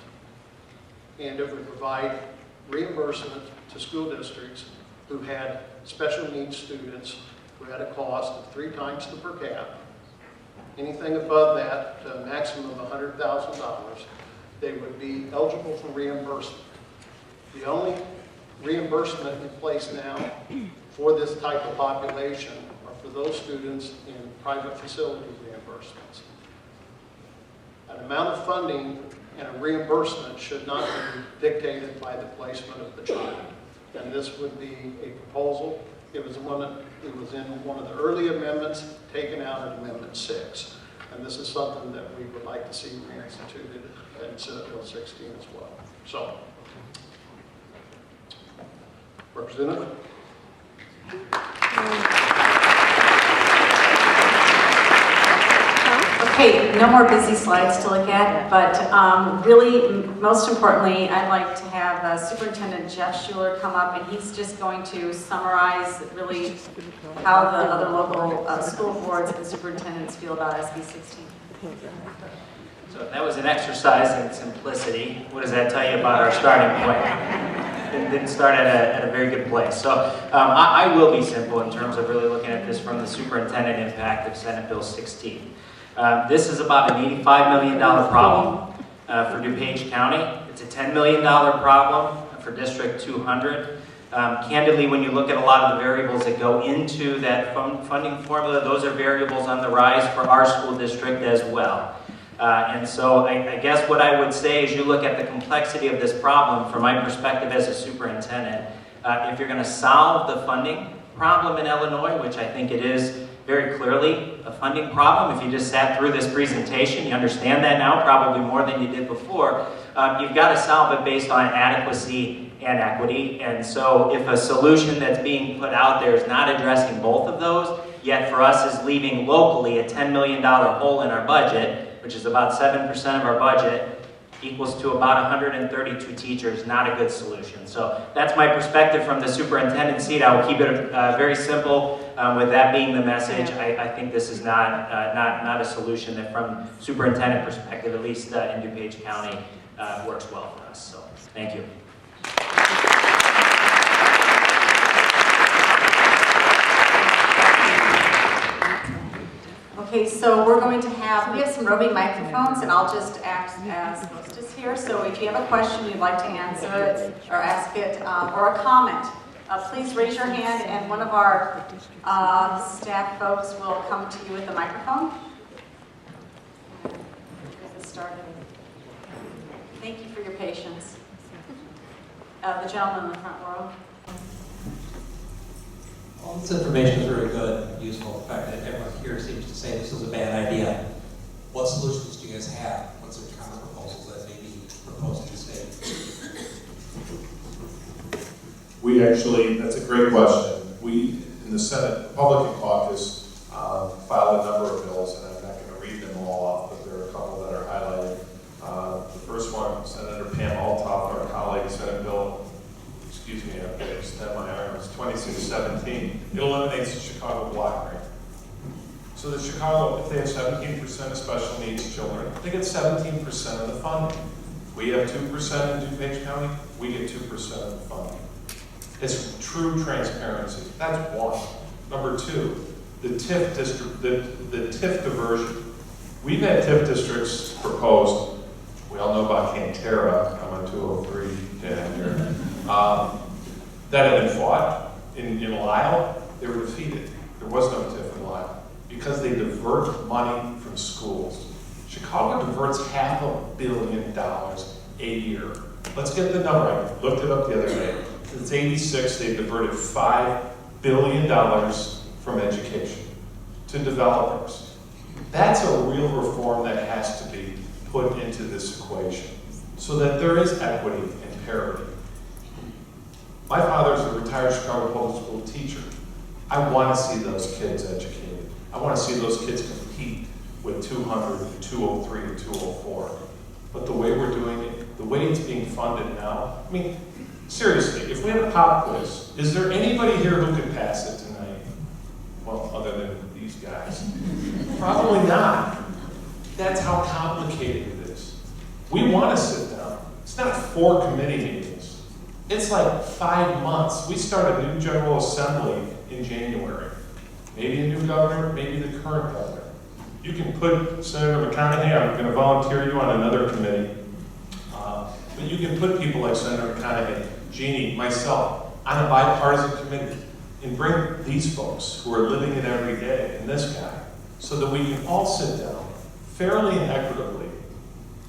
And it would provide reimbursement to school districts who had special needs students who had a cost of 3 times the per cap. Anything above that, to a maximum of $100,000, they would be eligible for reimbursement. The only reimbursement in place now for this type of population are for those students in private facility reimbursements. An amount of funding and a reimbursement should not be dictated by the placement of the child. And this would be a proposal. It was in one of the early amendments, taken out in Amendment 6. And this is something that we would like to see reinstituted in Senate Bill 16 as well. So, Representative? Okay, no more busy slides to look at, but really, most importantly, I'd like to have Superintendent Jeff Schuler come up, and he's just going to summarize really how the other local school boards and superintendents feel about SB 16. So that was an exercise in simplicity. What does that tell you about our starting point? It didn't start at a very good place. So I will be simple in terms of really looking at this from the superintendent impact of Senate Bill 16. This is about an $85 million problem for DuPage County. It's a $10 million problem for District 200. Candidly, when you look at a lot of the variables that go into that funding formula, those are variables on the rise for our school district as well. And so I guess what I would say is you look at the complexity of this problem from my perspective as a superintendent. If you're going to solve the funding problem in Illinois, which I think it is very clearly a funding problem, if you just sat through this presentation, you understand that now probably more than you did before. You've got to solve it based on adequacy and equity. And so if a solution that's being put out there is not addressing both of those, yet for us is leaving locally a $10 million hole in our budget, which is about 7% of our budget, equals to about 132 teachers, not a good solution. So that's my perspective from the superintendent seat. I will keep it very simple with that being the message. I think this is not a solution that from superintendent perspective, at least in DuPage County, works well for us. So thank you. Okay, so we're going to we have some roving microphones, and I'll just act as hostess here. So if you have a question you'd like to answer it, or ask it, or a comment, please raise your hand, and one of our staff folks will come to you with the microphone. Get this started. Thank you for your patience. The gentleman in the front row. All this information is very good and useful. The fact that everyone here seems to say this is a bad idea. What solutions do you guys have? What's the counter proposals that may be proposed to the state? We actually, that's a great question. We, in the Senate Republican Caucus, filed a number of bills, and I'm not going to read them all off, but there are a couple that are highlighted. The first one, Senator Pam Althoff, our colleague, Senate Bill, excuse me, I've got to extend my arms, 2617. It eliminates the Chicago block grant. So the Chicago, if they have 17% of special needs children, they get 17% of the funding. We have 2% in DuPage County, we get 2% of the funding. It's true transparency. That's one. Number two, the TIF district, the TIF diversion. We've had TIF districts proposed. We all know about Cantera. I'm on 203 down here. That had been fought in Lisle. They were defeated. There was no TIF in Lisle because they divert money from schools. Chicago diverts $500 million a year. Let's get the number. I looked it up the other day. Since '86, they've diverted $5 billion from education to developers. That's a real reform that has to be put into this equation so that there is equity and parity. My father's a retired Chicago Public School teacher. I want to see those kids educated. I want to see those kids compete with 200, and 203, and 204. But the way we're doing it, the way it's being funded now, I mean, seriously, if we had a pop quiz, is there anybody here who could pass it tonight? Well, other than these guys. Probably not. That's how complicated it is. We want to sit down. It's not 4 committee meetings. It's like 5 months. We start a new General Assembly in January. Maybe a new governor, maybe the current governor. You can put Senator McConaughey, I'm going to volunteer you on another committee. But you can put people like Senator McConaughey, Jeannie, myself, on a bipartisan committee and bring these folks who are living it every day and this guy so that we can all sit down fairly and equitably,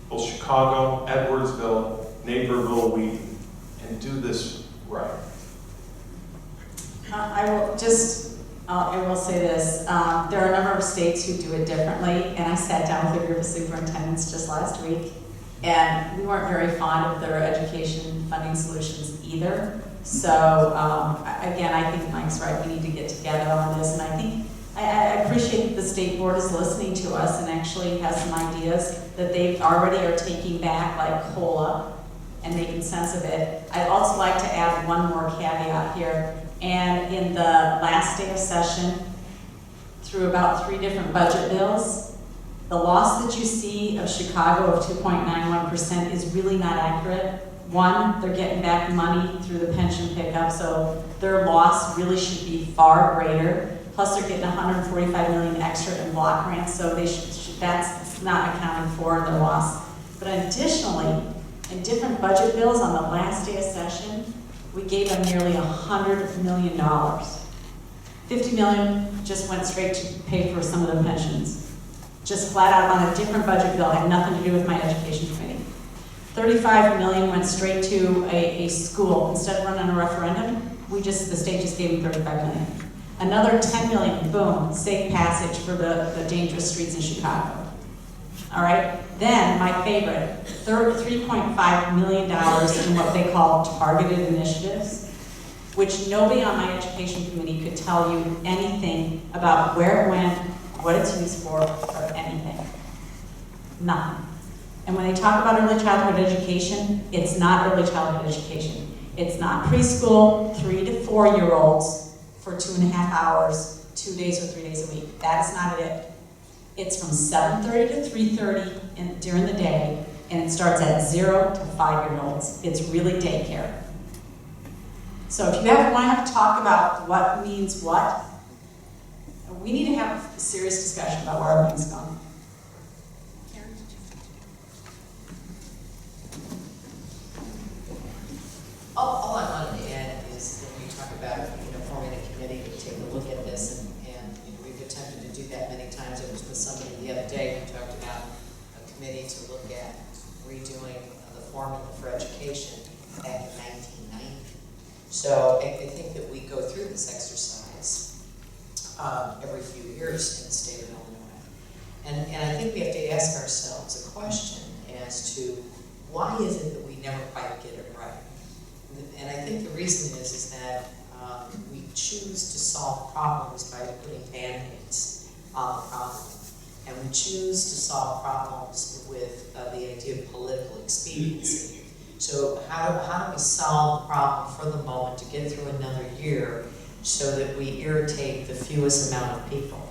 both Chicago, Edwardsville, Naperville, Wheaton, and do this right. I will say this. There are a number of states who do it differently, and I sat down with a group of superintendents just last week, and we weren't very fond of their education funding solutions either. So, again, I think Mike's right, we need to get together on this, and I think, I appreciate that the state board is listening to us and actually has some ideas that they already are taking back, like COLA, and making sense of it. I'd also like to add one more caveat here, and in the last day of session, through about 3 different budget bills, the loss that you see of Chicago of 2.91% is really not accurate. One, they're getting back money through the pension pickup, so their loss really should be far greater. Plus, they're getting $145 million extra in block grants, so they that's not accounting for their loss. But additionally, in different budget bills on the last day of session, we gave them nearly $100 million. $50 million just went straight to pay for some of the pensions. Just flat out on a different budget bill, had nothing to do with my education committee. $35 million went straight to a school. Instead of running a referendum, the state just gave them $35 million. Another $10 million, boom, safe passage for the dangerous streets in Chicago. All right, then my favorite, $3.5 million in what they call targeted initiatives, which nobody on my education committee could tell you anything about where it went, what it's used for, or anything. Nothing. And when they talk about early childhood education, it's not early childhood education. It's not preschool, 3 to 4-year-olds for 2.5 hours, 2 days or 3 days a week. That is not it. It's from 7:30 to 3:30 during the day, and it starts at 0 to 5-year-olds. It's really daycare. So if you want to have to talk about what means what, we need to have a serious discussion about where everything's going. All I wanted to add is that we talk about, forming a committee to take a look at this, and we've attempted to do that many times. I was with somebody the other day who talked about a committee to look at redoing the formula for education back in 1990. So I think that we go through this exercise every few years in the state of Illinois. And I think we have to ask ourselves a question as to why is it that we never quite get it right? And I think the reason is that we choose to solve problems by putting band-aids on the problem. And we choose to solve problems with the idea of political expediency. So how do we solve the problem for the moment to get through another year so that we irritate the fewest amount of people?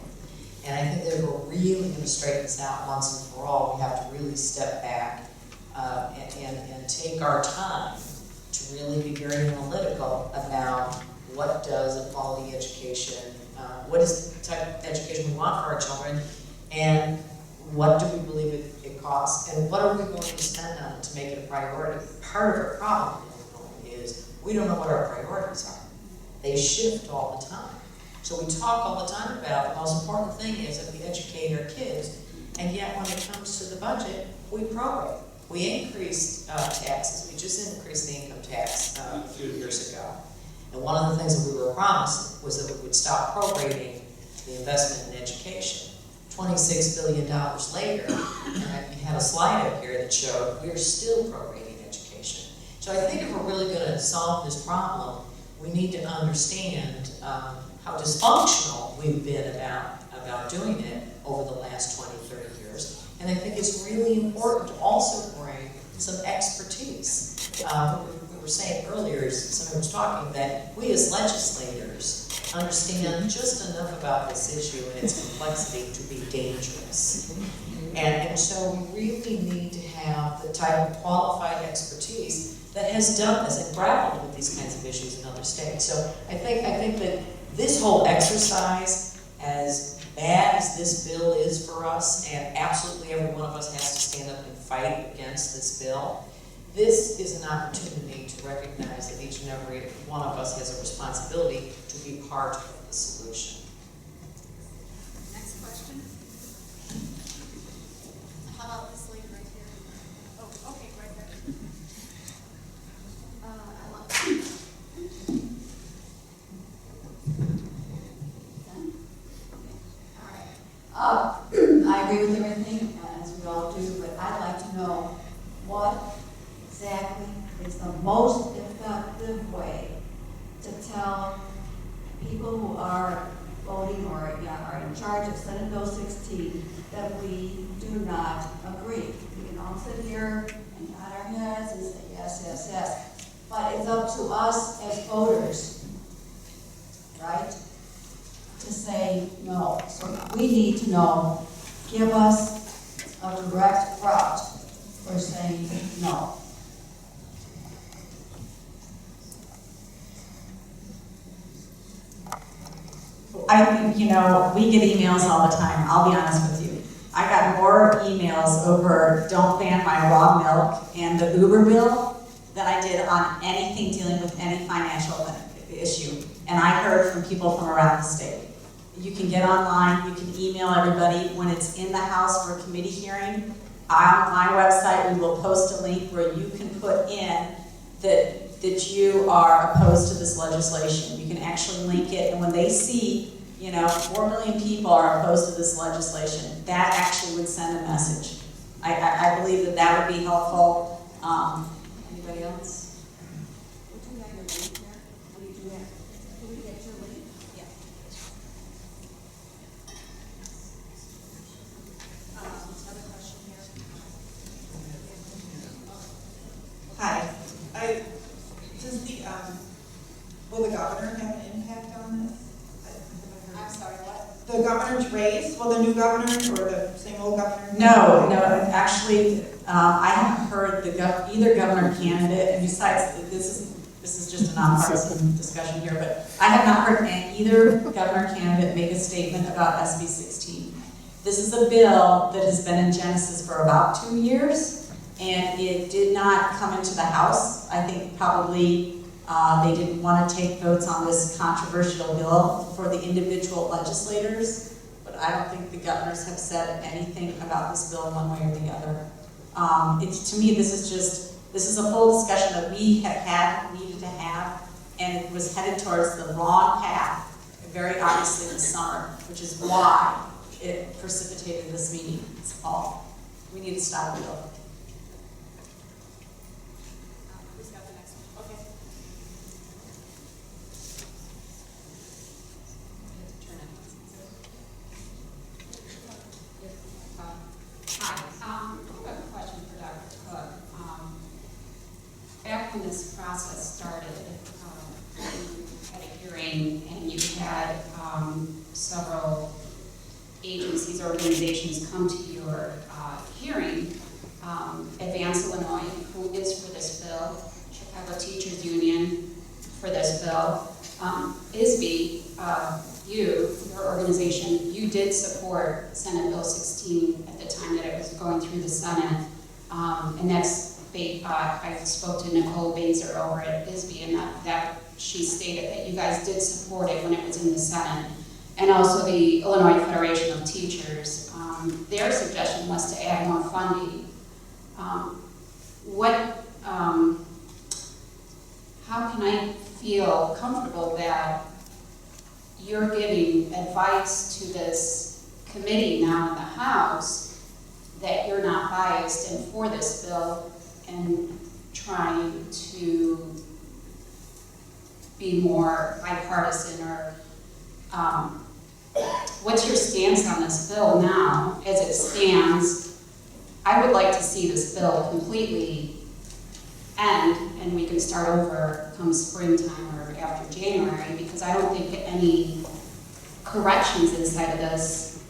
And I think that if we're really going to straighten this out once and for all, we have to really step back and take our time to really be very analytical about what does a quality education, what is the type of education we want for our children, and what do we believe it costs, and what are we going to spend on it to make it a priority. Part of our problem in Illinois is we don't know what our priorities are. They shift all the time. So we talk all the time about the most important thing is that we educate our kids, and yet when it comes to the budget, we prorate. We increased taxes. We just increased the income tax a few years ago. And one of the things that we were promised was that we would stop prorating the investment in education. $26 billion later, and I had a slide up here that showed we're still prorating education. So I think if we're really going to solve this problem, we need to understand how dysfunctional we've been about doing it over the last 20, 30 years. And I think it's really important to also bring some expertise. We were saying earlier, someone was talking, that we as legislators understand just enough about this issue and its complexity to be dangerous. And so we really need to have the type of qualified expertise that has done this and grappled with these kinds of issues in other states. So I think that this whole exercise, as bad as this bill is for us, and absolutely every one of us has to stand up and fight against this bill, this is an opportunity to recognize that each and every one of us has a responsibility to be part of the solution. Next question. How about this lady right here? Oh, okay, right there. I love it. All right. I agree with everything, as we all do, but I'd like to know what exactly is the most effective way to tell people who are voting or are in charge of Senate Bill 16 that we do not agree. We can all sit here and nod our heads and say yes, yes, yes. But it's up to us as voters, right, to say no. So we need to know, give us a direct route for saying no. I think, we get emails all the time, I'll be honest with you. I got more emails over don't ban my raw milk and the Uber bill than I did on anything dealing with any financial issue. And I heard from people from around the state. You can get online, you can email everybody. When it's in the House for a committee hearing, on my website, we will post a link where you can put in that you are opposed to this legislation. You can actually link it, and when they see, 4 million people are opposed to this legislation, that actually would send a message. I believe that would be helpful. Anybody else? Would you have your link there? What do you do there? Can we get your link? Yeah. Another question here. Hi. Will the governor have an impact on this? I'm sorry, what? The governor's race, will the new governor or the same old governor? No, actually, I haven't heard either governor candidate, and besides, this is just a nonpartisan discussion here, but I have not heard either governor candidate make a statement about SB 16. This is a bill that has been in Genesis for about 2 years, and it did not come into the House. I think probably they didn't want to take votes on this controversial bill for the individual legislators, but I don't think the governors have said anything about this bill one way or the other. To me, this is a full discussion that we needed to have, and it was headed towards the wrong path, very obviously in the summer, which is why it precipitated this meeting. It's all. We need to stop the bill. Who's got the next one? Okay. Hi, I have a question for Dr. Cook. Back when this process started, you had a hearing and you had several agencies, organizations come to your hearing. Advance Illinois, who is for this bill, Chicago Teachers Union for this bill, ISBE, your organization, you did support Senate Bill 16 at the time that it was going through the Senate, and that's, I spoke to Nicole Baser over at ISBE, and that she stated that you guys did support it when it was in the Senate, and also the Illinois Federation of Teachers. Their suggestion was to add more funding. How can I feel comfortable that you're giving advice to this committee now in the House that you're not biased and for this bill and trying to be more bipartisan, or what's your stance on this bill now as it stands? I would like to see this bill completely end and we can start over come springtime or after January, because I don't think any corrections inside of this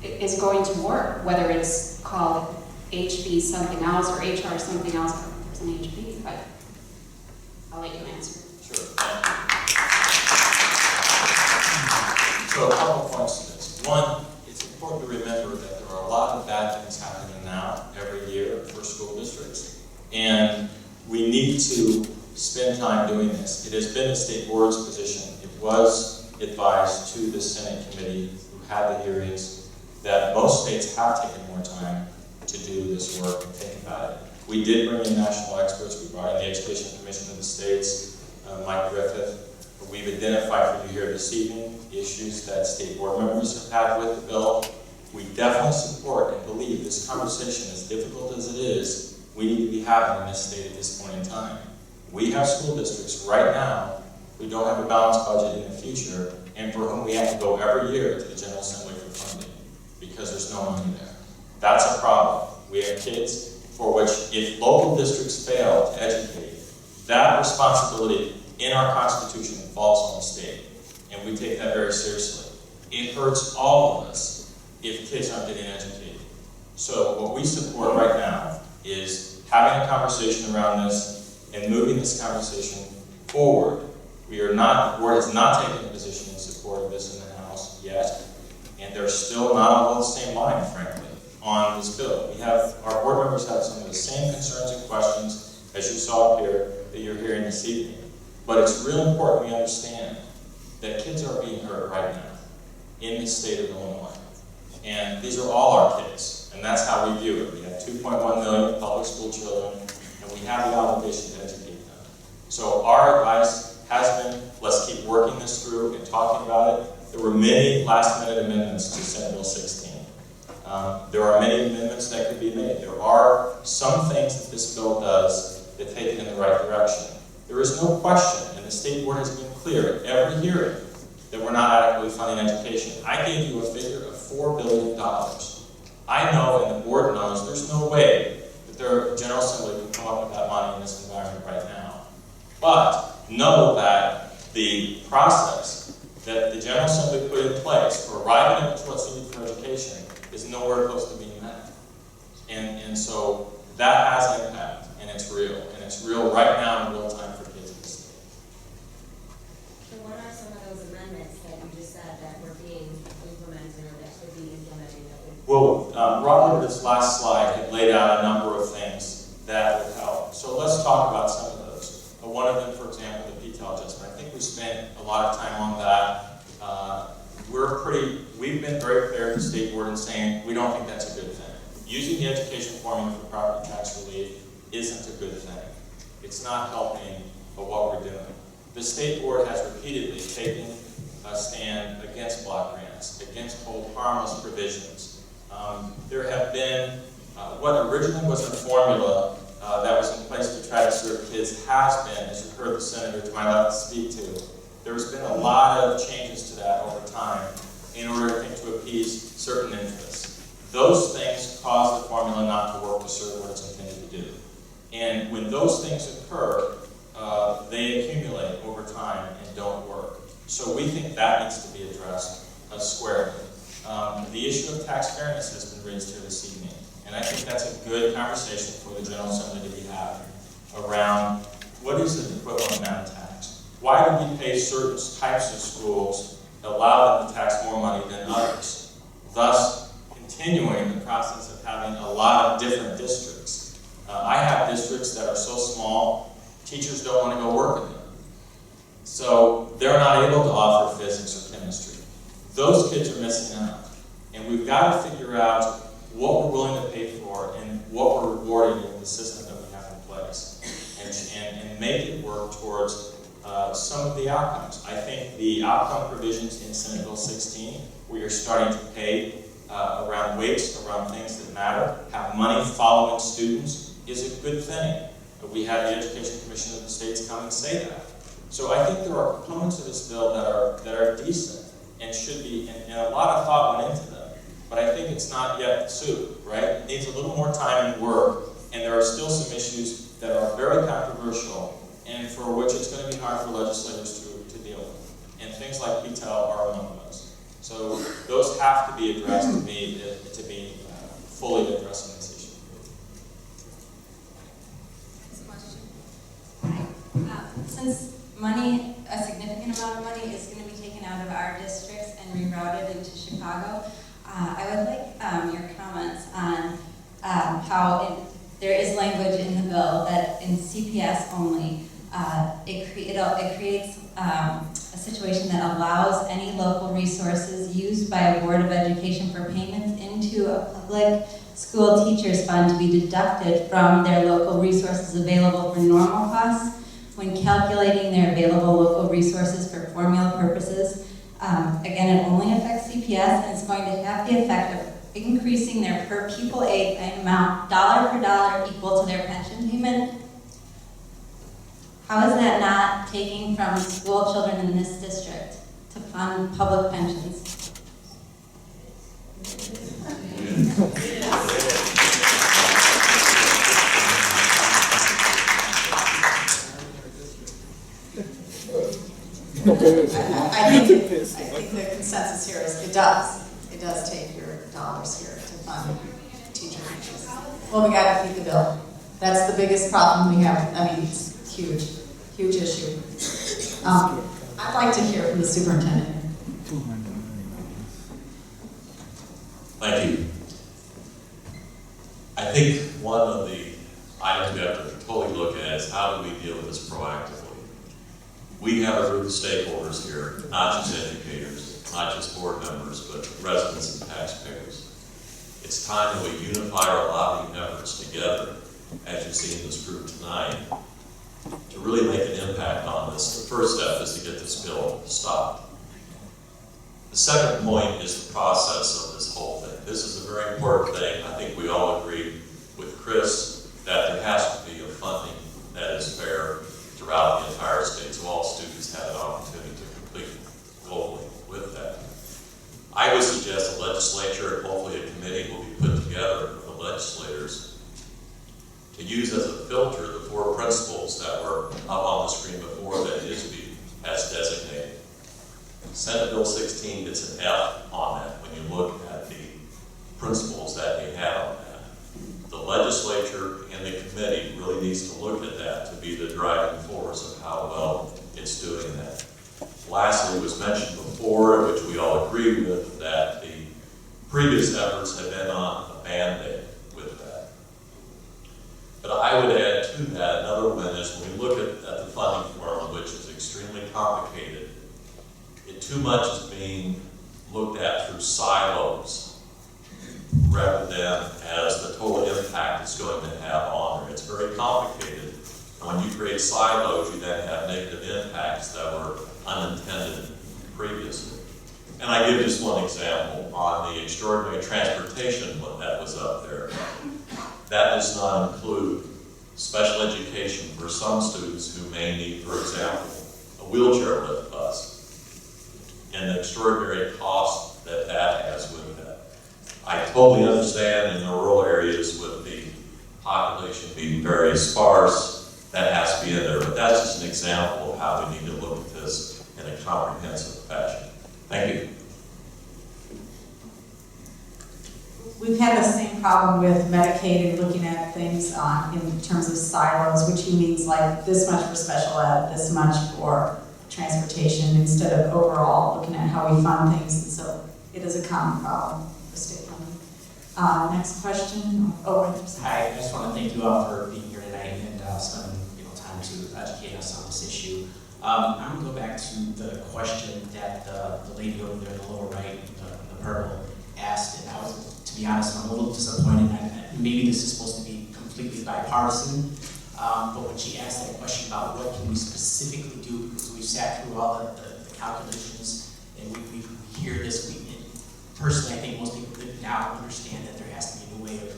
is going to work, whether it's called HB something else or HR something else. I don't know if there's an HB, but I'll let you answer. Sure. So a couple points to this. One, it's important to remember that there are a lot of bad things happening now every year for school districts, and we need to spend time doing this. It has been the state board's position. It was advised to the Senate committee who had the hearings that most states have taken more time to do this work and think about it. We did bring in national experts. We brought in the Education Commission of the states, Mike Griffith. We've identified for you here this evening issues that state board members have had with the bill. We definitely support and believe this conversation, as difficult as it is, we need to be having in this state at this point in time. We have school districts right now who don't have a balanced budget in the future, and for whom we have to go every year to the General Assembly for funding because there's no money there. That's a problem. We have kids for which, if local districts fail to educate, that responsibility in our Constitution falls on the state, and we take that very seriously. It hurts all of us if kids aren't getting educated. So what we support right now is having a conversation around this and moving this conversation forward. The board has not taken a position in support of this in the House yet, and they're still not all on the same line, frankly, on this bill. Our board members have some of the same concerns and questions, as you saw up here, that you're hearing this evening. But it's real important we understand that kids are being hurt right now in the state of Illinois. And these are all our kids, and that's how we view it. We have 2.1 million public school children, and we have the obligation to educate them. So our advice has been, let's keep working this through and talking about it. There were many last-minute amendments to Senate Bill 16. There are many amendments that could be made. There are some things that this bill does that take it in the right direction. There is no question, and the state board has been clear at every hearing, that we're not adequately funding education. I gave you a figure of $4 billion. I know, and the board knows, there's no way that the General Assembly can come up with that money in this environment right now. But know that the process that the General Assembly put in place for arriving at what's needed for education is nowhere close to being met. And so that has an impact, and it's real. And it's real right now in real time for kids in the state. So what are some of those amendments that you just said that were being implemented or that could be implemented? Well, Robert, this last slide had laid out a number of things that would help. So let's talk about some of those. One of them, for example, the PTEL adjustment. I think we spent a lot of time on that. We've been very clear at the state board in saying we don't think that's a good thing. Using the education formula for property tax relief isn't a good thing. It's not helping what we're doing. The state board has repeatedly taken a stand against block grants, against hold harmless provisions. There have been, what originally was a formula that was in place to try to serve kids has been, as you heard the senator to my left speak to, there's been a lot of changes to that over time in order to appease certain interests. Those things cause the formula not to work to serve what it's intended to do. And when those things occur, they accumulate over time and don't work. So we think that needs to be addressed squarely. The issue of tax fairness has been raised here this evening. And I think that's a good conversation for the General Assembly to be having around what is the equivalent amount of tax? Why do we pay certain types of schools, allow them to tax more money than others? Thus, continuing the process of having a lot of different districts. I have districts that are so small, teachers don't want to go work in them. So they're not able to offer physics or chemistry. Those kids are missing out. And we've got to figure out what we're willing to pay for and what we're rewarding in the system that we have in place. And make it work towards some of the outcomes. I think the outcome provisions in Senate Bill 16, where you're starting to pay around weights, around things that matter, have money following students, is a good thing. We had the Education Commission of the states come and say that. So I think there are components of this bill that are decent and should be, and a lot of thought went into them. But I think it's not yet the soup, right? It needs a little more time and work, and there are still some issues that are very controversial and for which it's going to be hard for legislators to deal with. And things like PTEL are among those. So those have to be addressed to be fully addressing this issue. Hi. Since a significant amount of money is going to be taken out of our districts and rerouted into Chicago, I would like your comments on how there is language in the bill that in CPS only, it creates a situation that allows any local resources used by a Board of Education for payments into a public school teachers fund to be deducted from their local resources available for normal costs when calculating their available local resources for formula purposes. Again, it only affects CPS, and it's going to have the effect of increasing their per pupil aid amount dollar for dollar equal to their pension payment. How is that not taking from school children in this district to fund public pensions? I think the consensus here is it does. It does take your dollars here to fund teacher wages. Well, we gotta feed the bill. That's the biggest problem we have. I mean, it's huge, huge issue. I'd like to hear from the superintendent. Thank you. I think one of the items we have to totally look at is how do we deal with this proactively? We have a group of stakeholders here, not just educators, not just board members, but residents and taxpayers. It's time that we unify our lobbying efforts together, as you see in this group tonight, to really make an impact on this. The first step is to get this bill stopped. The second point is the process of this whole thing. This is a very important thing. I think we all agree with Chris that there has to be a funding that is fair throughout the entire state, so all students have an opportunity to complete globally with that. I would suggest the legislature and hopefully a committee will be put together with the legislators to use as a filter the 4 principles that were up on the screen before that ISBE has designated. Senate Bill 16 gets an F on that when you look at the principles that they have on that. The legislature and the committee really needs to look at that to be the driving force of how well it's doing that. Lastly, it was mentioned before, which we all agree with, that the previous efforts have been on a Band-Aid with that. But I would add to that another one is when we look at the funding formula, which is extremely complicated, it too much is being looked at through silos rather than as the total impact it's going to have on there. It's very complicated. And when you create silos, you then have negative impacts that were unintended previously. And I give just one example on the extraordinary transportation that was up there. That does not include special education for some students who may need, for example, a wheelchair lift bus, and the extraordinary cost that that has with that. I totally understand in the rural areas with the population being very sparse, that has to be in there, but that's just an example of how we need to look at this in a comprehensive fashion. Thank you. We've had the same problem with Medicaid and looking at things in terms of silos, which means like this much for special ed, this much for transportation, instead of overall looking at how we fund things. And so it is a common problem for state funding. Next question. Oh, right there. Hi, I just want to thank you all for being here tonight and spending time to educate us on this issue. I'm going to go back to the question that the lady over there in the lower right, the purple, asked, and I was, to be honest, I'm a little disappointed. Maybe this is supposed to be completely bipartisan, but when she asked that question about what can we specifically do, because we've sat through all the calculations, and we hear this, personally, I think most people now understand that there has to be a new way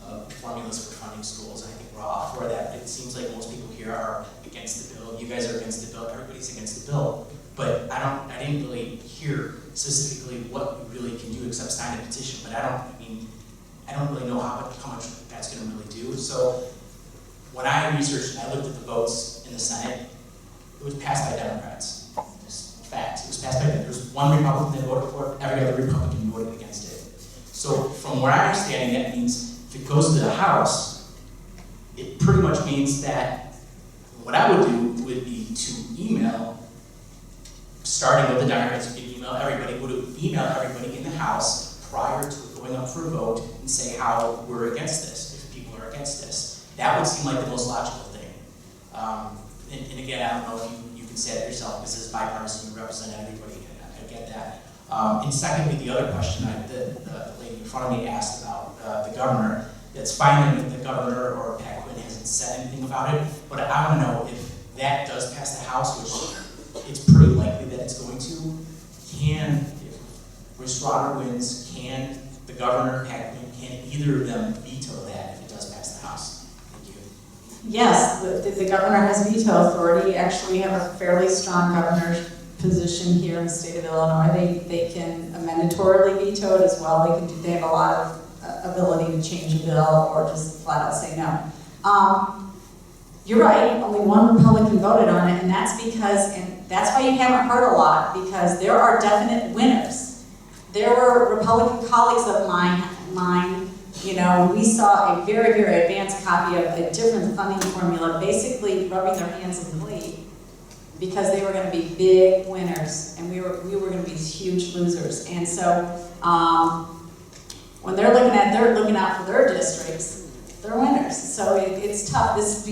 of formulas for funding schools. I think we're all for that. It seems like most people here are against the bill. You guys are against the bill. Everybody's against the bill. But I didn't really hear specifically what we really can do except sign a petition. But I don't really know how much that's going to really do. So when I researched and I looked at the votes in the Senate, it was passed by Democrats. Just fact. It was passed by Democrats. There was one Republican that voted for it. Every other Republican voted against it. So from where I understand, that means if it goes to the House, it pretty much means that what I would do would be to email, starting with the Democrats, would email everybody in the House prior to it going up for a vote and say how we're against this, if people are against this. That would seem like the most logical thing. And again, I don't know if you can say it yourself, because it's bipartisan, you represent everybody, I get that. And secondly, the other question the lady in front of me asked about the governor. It's fine that the governor or Pat Quinn hasn't said anything about it, but I want to know if that does pass the House, which it's pretty likely that it's going to, if Rich Rotter wins, can the governor, Pat Quinn, can either of them veto that if it does pass the House? Thank you. Yes, the governor has veto authority. Actually, we have a fairly strong governor's position here in the state of Illinois. They can mandatorily veto it as well. They have a lot of ability to change a bill or just flat out say no. You're right, only one Republican voted on it, and that's why you haven't heard a lot, because there are definite winners. There were Republican colleagues of mine, you know, we saw a very, very advanced copy of a different funding formula, basically rubbing their hands in glee, because they were going to be big winners, and we were going to be huge losers. And so, when they're looking out for their districts, they're winners. So it's tough. This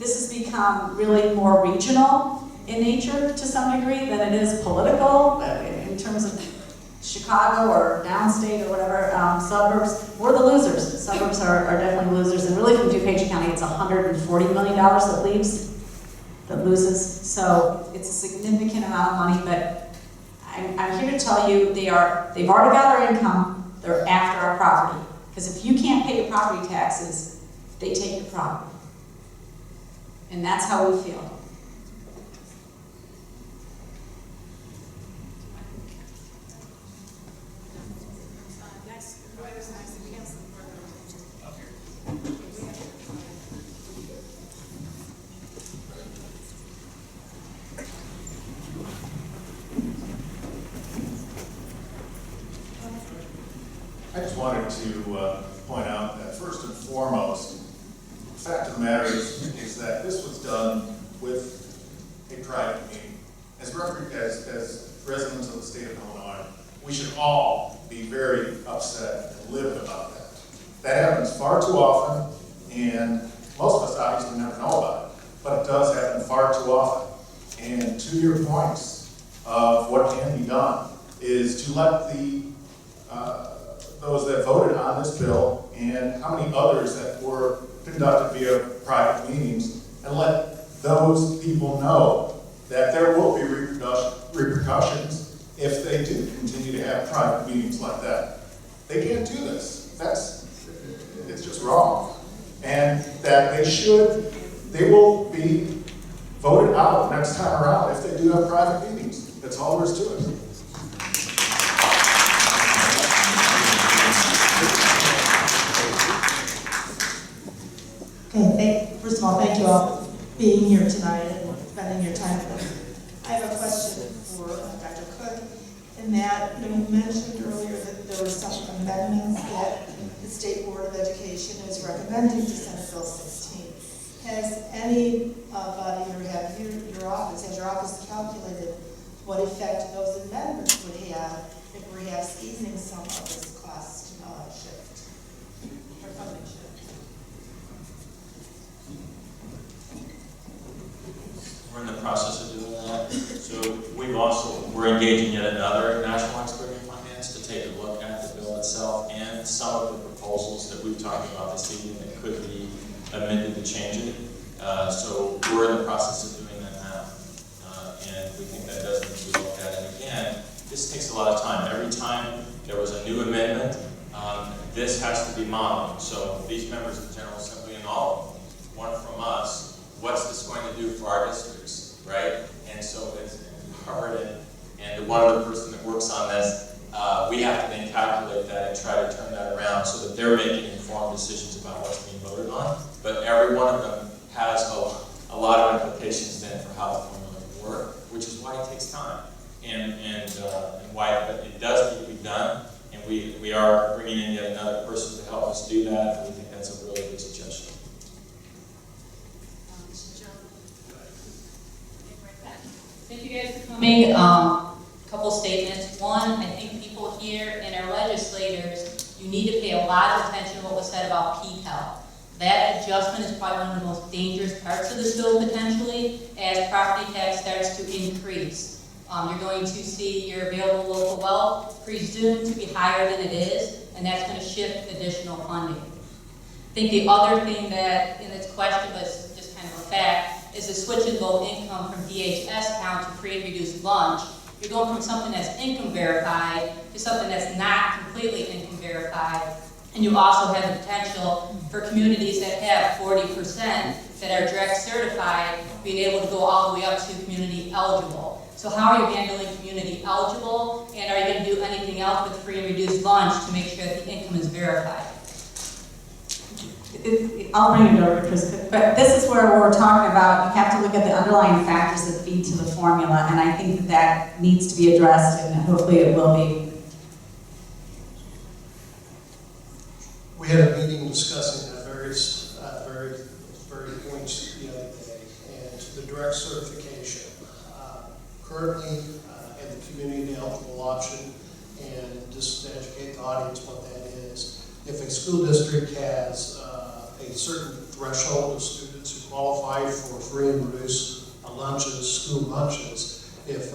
has become really more regional in nature to some degree than it is political, in terms of Chicago or downstate or whatever, suburbs. We're the losers. The suburbs are definitely losers. And really from DuPage County, it's $140 million that loses. So it's a significant amount of money, but I'm here to tell you they've already got our income, they're after our property. Because if you can't pay your property taxes, they take your property. And that's how we feel. I just wanted to point out that first and foremost, the fact of the matter is that this was done with a private meeting. As residents of the state of Illinois, we should all be very upset and livid about that. That happens far too often, and most of us obviously never know about it, but it does happen far too often. And to your points of what can be done is to let those that voted on this bill and how many others that were conducted via private meetings, and let those people know that there will be repercussions if they do continue to have private meetings like that. They can't do this. It's just wrong. And that they will be voted out next time around if they do have private meetings. That's all there is to it. Okay, first of all, thank you all for being here tonight and spending your time with us. I have a question for Dr. Cook, in that you mentioned earlier that there were some amendments that the State Board of Education is recommending to Senate Bill 16. Has anybody, or has your office calculated what effect those amendments would have if perhaps easing some of this cost shift or funding shift? We're in the process of doing that. So we're engaging yet another national expert in finance to take a look at the bill itself and some of the proposals that we've talked about this evening that could be amended to change it. So we're in the process of doing that now. And we think that does need to be looked at. And again, this takes a lot of time. Every time there was a new amendment, this has to be modeled. So these members of the General Assembly and all of them want from us, what's this going to do for our districts, right? And so it's hard, and the one other person that works on this, we have to then calculate that and try to turn that around so that they're making informed decisions about what's being voted on. But every one of them has a lot of implications then for how the formula will work, which is why it takes time, and why it does need to be done. And we are bringing in yet another person to help us do that, and we think that's a really good suggestion. Thank you guys for coming. Couple statements. One, I think people here and our legislators, you need to pay a lot of attention to what was said about P-Pell. That adjustment is probably one of the most dangerous parts of this bill potentially, as property tax starts to increase. You're going to see your available local wealth presumed to be higher than it is, and that's going to shift additional funding. I think the other thing that, in its question, but it's just kind of a fact, is the switch in low income from DHS count to free and reduced lunch. You're going from something that's income verified to something that's not completely income verified. And you also have the potential for communities that have 40% that are direct certified, being able to go all the way up to community eligible. So how are you handling community eligible? And are you going to do anything else with free and reduced lunch to make sure that the income is verified? I'll bring it over to Chris, but this is where we're talking about, you have to look at the underlying factors that feed to the formula, and I think that that needs to be addressed, and hopefully it will be. We had a meeting discussing various points the other day, and the direct certification. Currently, in the community eligible option, and just to educate the audience what that is, if a school district has a certain threshold of students who qualify for free and reduced lunches, school lunches, if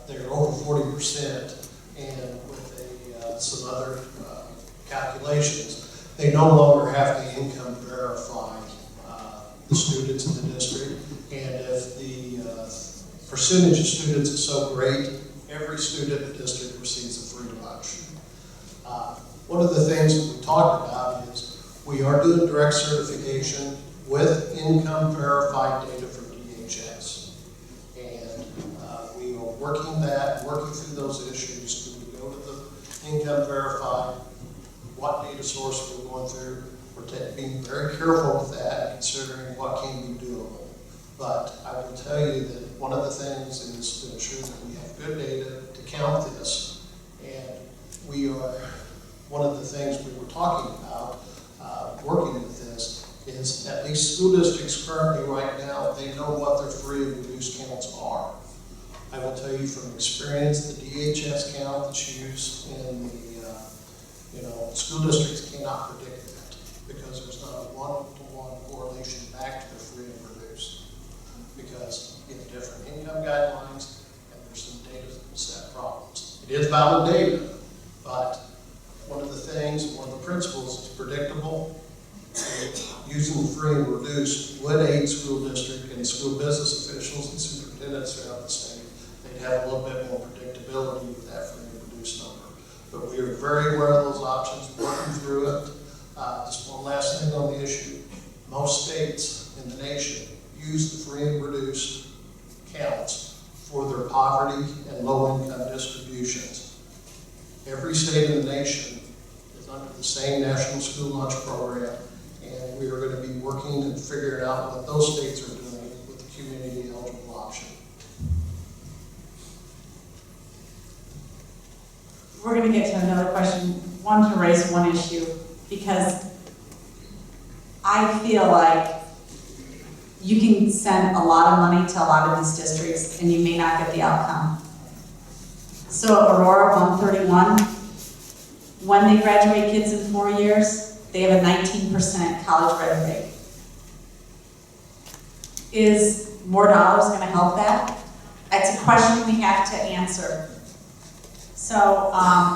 they're over 40% and with some other calculations, they no longer have to income verify the students in the district. And if the percentage of students is so great, every student in the district receives a free lunch. One of the things that we talked about is we are doing direct certification with income verified data from DHS. And we are working through those issues. Do we go to the income verified? What data source we're going through? We're being very careful with that, considering what can be doable. But I will tell you that one of the things is to ensure that we have good data to count this. And one of the things we were talking about working with this is at least school districts currently right now, they know what their free and reduced counts are. I will tell you from experience, the DHS count that's used in the, school districts cannot predict that because there's not a one-to-one correlation back to the free and reduced because you have different income guidelines and there's some data set problems. It is valid data, but one of the things, one of the principles is predictable. Using the free and reduced would aid school district and school business officials and superintendents throughout the state. They'd have a little bit more predictability with that free and reduced number. But we are very aware of those options, working through it. Just one last thing on the issue. Most states in the nation use the free and reduced counts for their poverty and low income distributions. Every state in the nation is under the same national school lunch program, and we are going to be working and figuring out what those states are doing with the community eligible option. We're going to get to another question, one to raise one issue, because I feel like you can send a lot of money to a lot of these districts and you may not get the outcome. So Aurora 131, when they graduate kids in 4 years, they have a 19% college credit rate. Is more dollars going to help that? It's a question we have to answer. So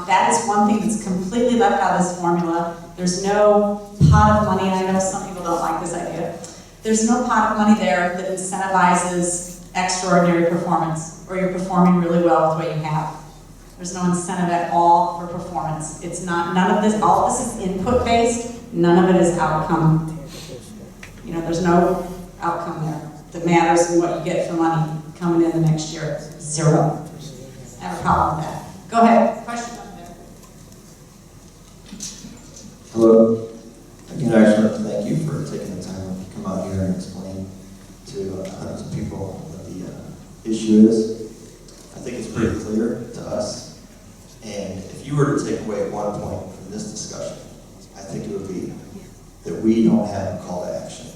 that is one thing that's completely left out of this formula. There's no pot of money, and I know some people don't like this idea. There's no pot of money there that incentivizes extraordinary performance, or you're performing really well with what you have. There's no incentive at all for performance. It's not, none of this, all of this is input based, none of it is outcome. There's no outcome there that matters in what you get for money coming in the next year. Zero. I have a problem with that. Go ahead. Question up there. Hello. Again, I just want to thank you for taking the time to come out here and explain to hundreds of people what the issue is. I think it's pretty clear to us. And if you were to take away one point from this discussion, I think it would be that we don't have a call to action.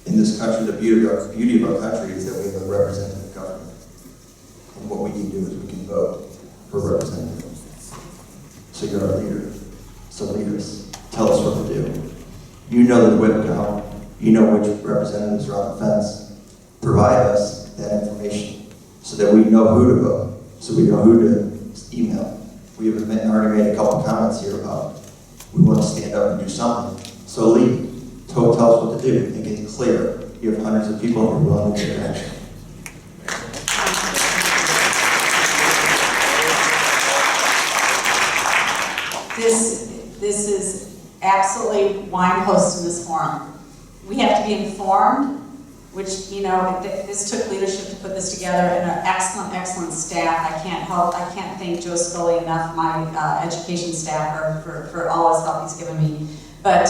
In this country, the beauty of our country is that we have a representative government. And what we can do is we can vote for representatives. So you're our leader. So lead us. Tell us what to do. You know the whip count. You know which representatives are on the fence. Provide us that information so that we know who to vote, so we know who to email. We have already made a couple comments here about we want to stand up and do something. So lead. Tell us what to do. Make it clear. You have hundreds of people who are willing to take action. why I'm hosting this forum. We have to be informed, which, you know, this took leadership to put this together, and an excellent, excellent staff. I can't thank Joe Scully enough, my education staffer, for all his help he's given me. But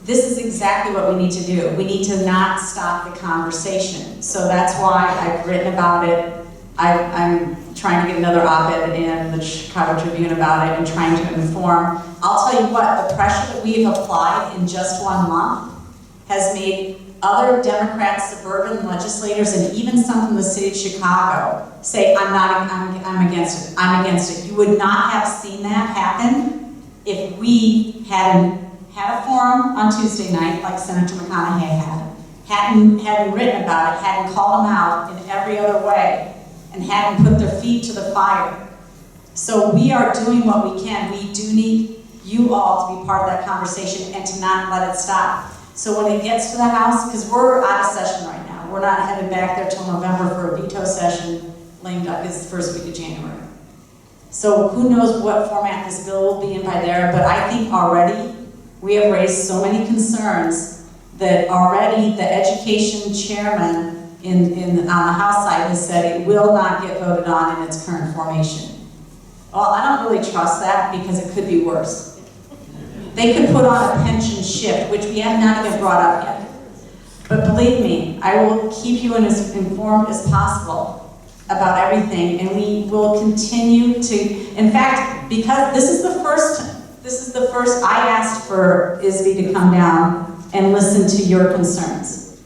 this is exactly what we need to do. We need to not stop the conversation. So that's why I've written about it. I'm trying to get another op-ed in the Chicago Tribune about it and trying to inform. I'll tell you what, the pressure that we've applied in just 1 month has made other Democrat suburban legislators and even some from the city of Chicago say, I'm against it, I'm against it. You would not have seen that happen if we hadn't had a forum on Tuesday night like Senator McConaughey hadn't written about it, hadn't called them out in every other way, and hadn't put their feet to the fire. So we are doing what we can. We do need you all to be part of that conversation and to not let it stop. So when it gets to the House, because we're out of session right now, we're not headed back there till November for a veto session, lame duck is the first week of January. So who knows what format this bill will be in by there, but I think already we have raised so many concerns that already the education chairman on the House side has said it will not get voted on in its current formation. Well, I don't really trust that because it could be worse. They could put on a pension shift, which we have not even brought up yet. But believe me, I will keep you as informed as possible about everything, and we will continue to, in fact, because this is the first I asked for ISBE to come down and listen to your concerns.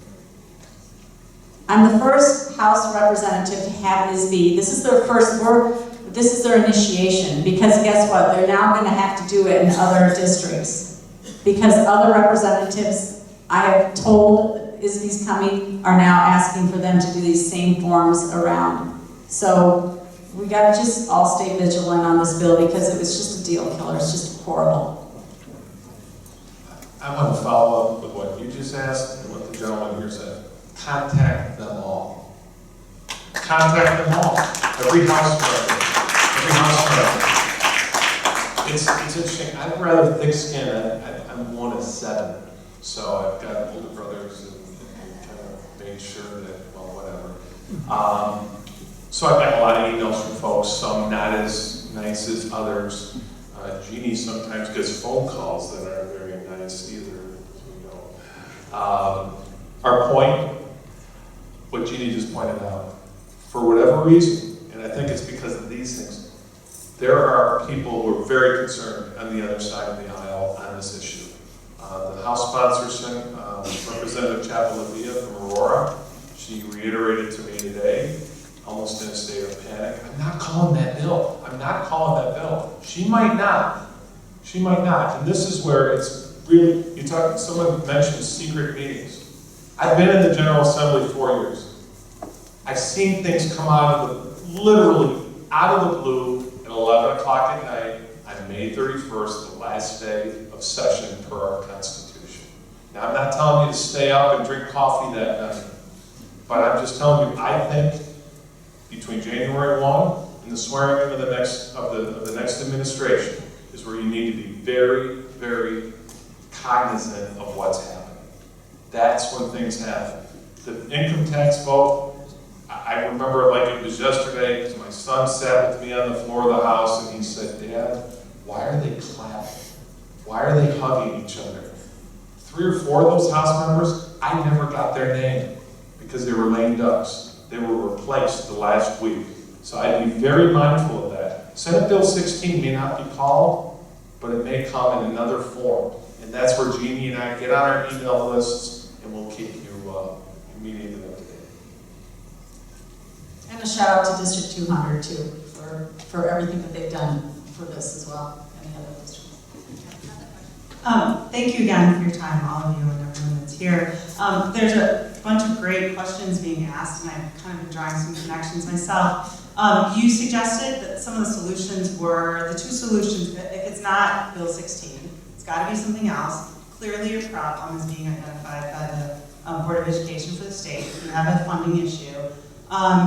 I'm the first House representative to have ISBE. This is their initiation, because guess what? They're now going to have to do it in other districts. Because other representatives, I have told ISBE's coming, are now asking for them to do these same forms around. So we got to just all stay vigilant on this bill because it was just a deal killer. It's just horrible. I want to follow up with what you just asked and what the gentleman here said. Contact them all. Contact them all. Every house member. Every house member. It's interesting. I'm rather thick-skinned. I'm one of 7, so I've got older brothers and kind of made sure that, well, whatever. So I've got a lot of emails from folks, some not as nice as others. Jeannie sometimes gets phone calls that aren't very nice either, as we know. Our point, what Jeannie just pointed out, for whatever reason, and I think it's because of these things, there are people who are very concerned on the other side of the aisle on this issue. The House sponsor, Representative Chapalavia from Aurora, she reiterated to me today, almost in a state of panic, I'm not calling that bill. I'm not calling that bill. She might not. She might not. And this is where it's really, someone mentioned secret meetings. I've been in the General Assembly 4 years. I've seen things come literally out of the blue at 11 o'clock at night on May 31st, the last day of session per our Constitution. Now, I'm not telling you to stay up and drink coffee that night, but I'm just telling you, I think between January 1 and the swearing in of the next administration is where you need to be very, very cognizant of what's happening. That's when things happen. The income tax vote, I remember it like it was yesterday because my son sat with me on the floor of the House and he said, Dad, why are they clapping? Why are they hugging each other? 3 or 4 of those House members, I never got their name because they were lame ducks. They were replaced the last week. So I'd be very mindful of that. Senate Bill 16 may not be called, but it may come in another form. And that's where Jeannie and I get on our email lists and we'll keep you immediately up to date. And a shout out to District 200 too, for everything that they've done for this as well, and the other districts. Thank you again for your time, all of you and everyone that's here. There's a bunch of great questions being asked, and I've kind of been drawing some connections myself. You suggested that some of the solutions were, the 2 solutions, that if it's not Bill 16, it's got to be something else. Clearly your problem is being identified by the Board of Education for the state. You have a funding issue.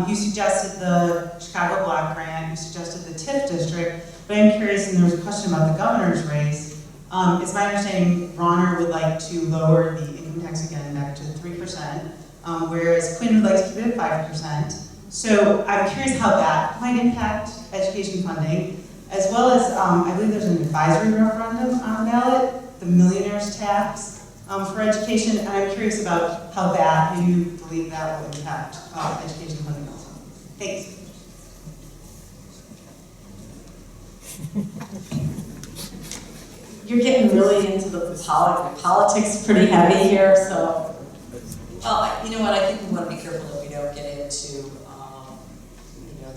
You suggested the Chicago Block Grant, you suggested the TIF district, but I'm curious, and there was a question about the governor's race. It's my understanding Ronner would like to lower the income tax again back to 3%, whereas Quinn would like to keep it at 5%. So I'm curious how that might impact education funding, as well as I believe there's an advisory referendum on the ballot, the millionaire's tax for education. And I'm curious about how that, you believe that will impact education funding also. Thanks. You're getting really into the politics pretty heavy here, so. Well, you know what, I think we want to be careful that we don't get into,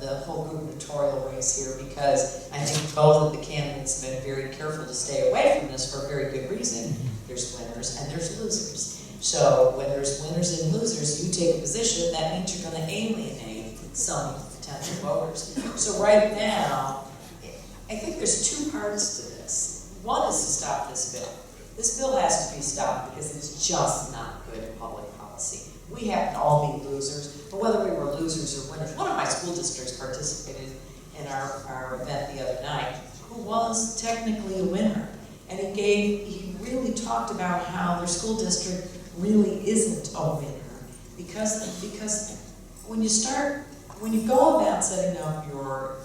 the whole gubernatorial race here, because I think both of the candidates have been very careful to stay away from this for a very good reason. There's winners and there's losers. So when there's winners and losers, you take a position, that means you're going to alienate some potential voters. So right now, I think there's two parts to this. One is to stop this bill. This bill has to be stopped because it's just not good public policy. We happen to all be losers, but whether we were losers or winners, one of my school districts participated in our event the other night, who was technically a winner. And he really talked about how their school district really isn't a winner. Because when you go about setting up your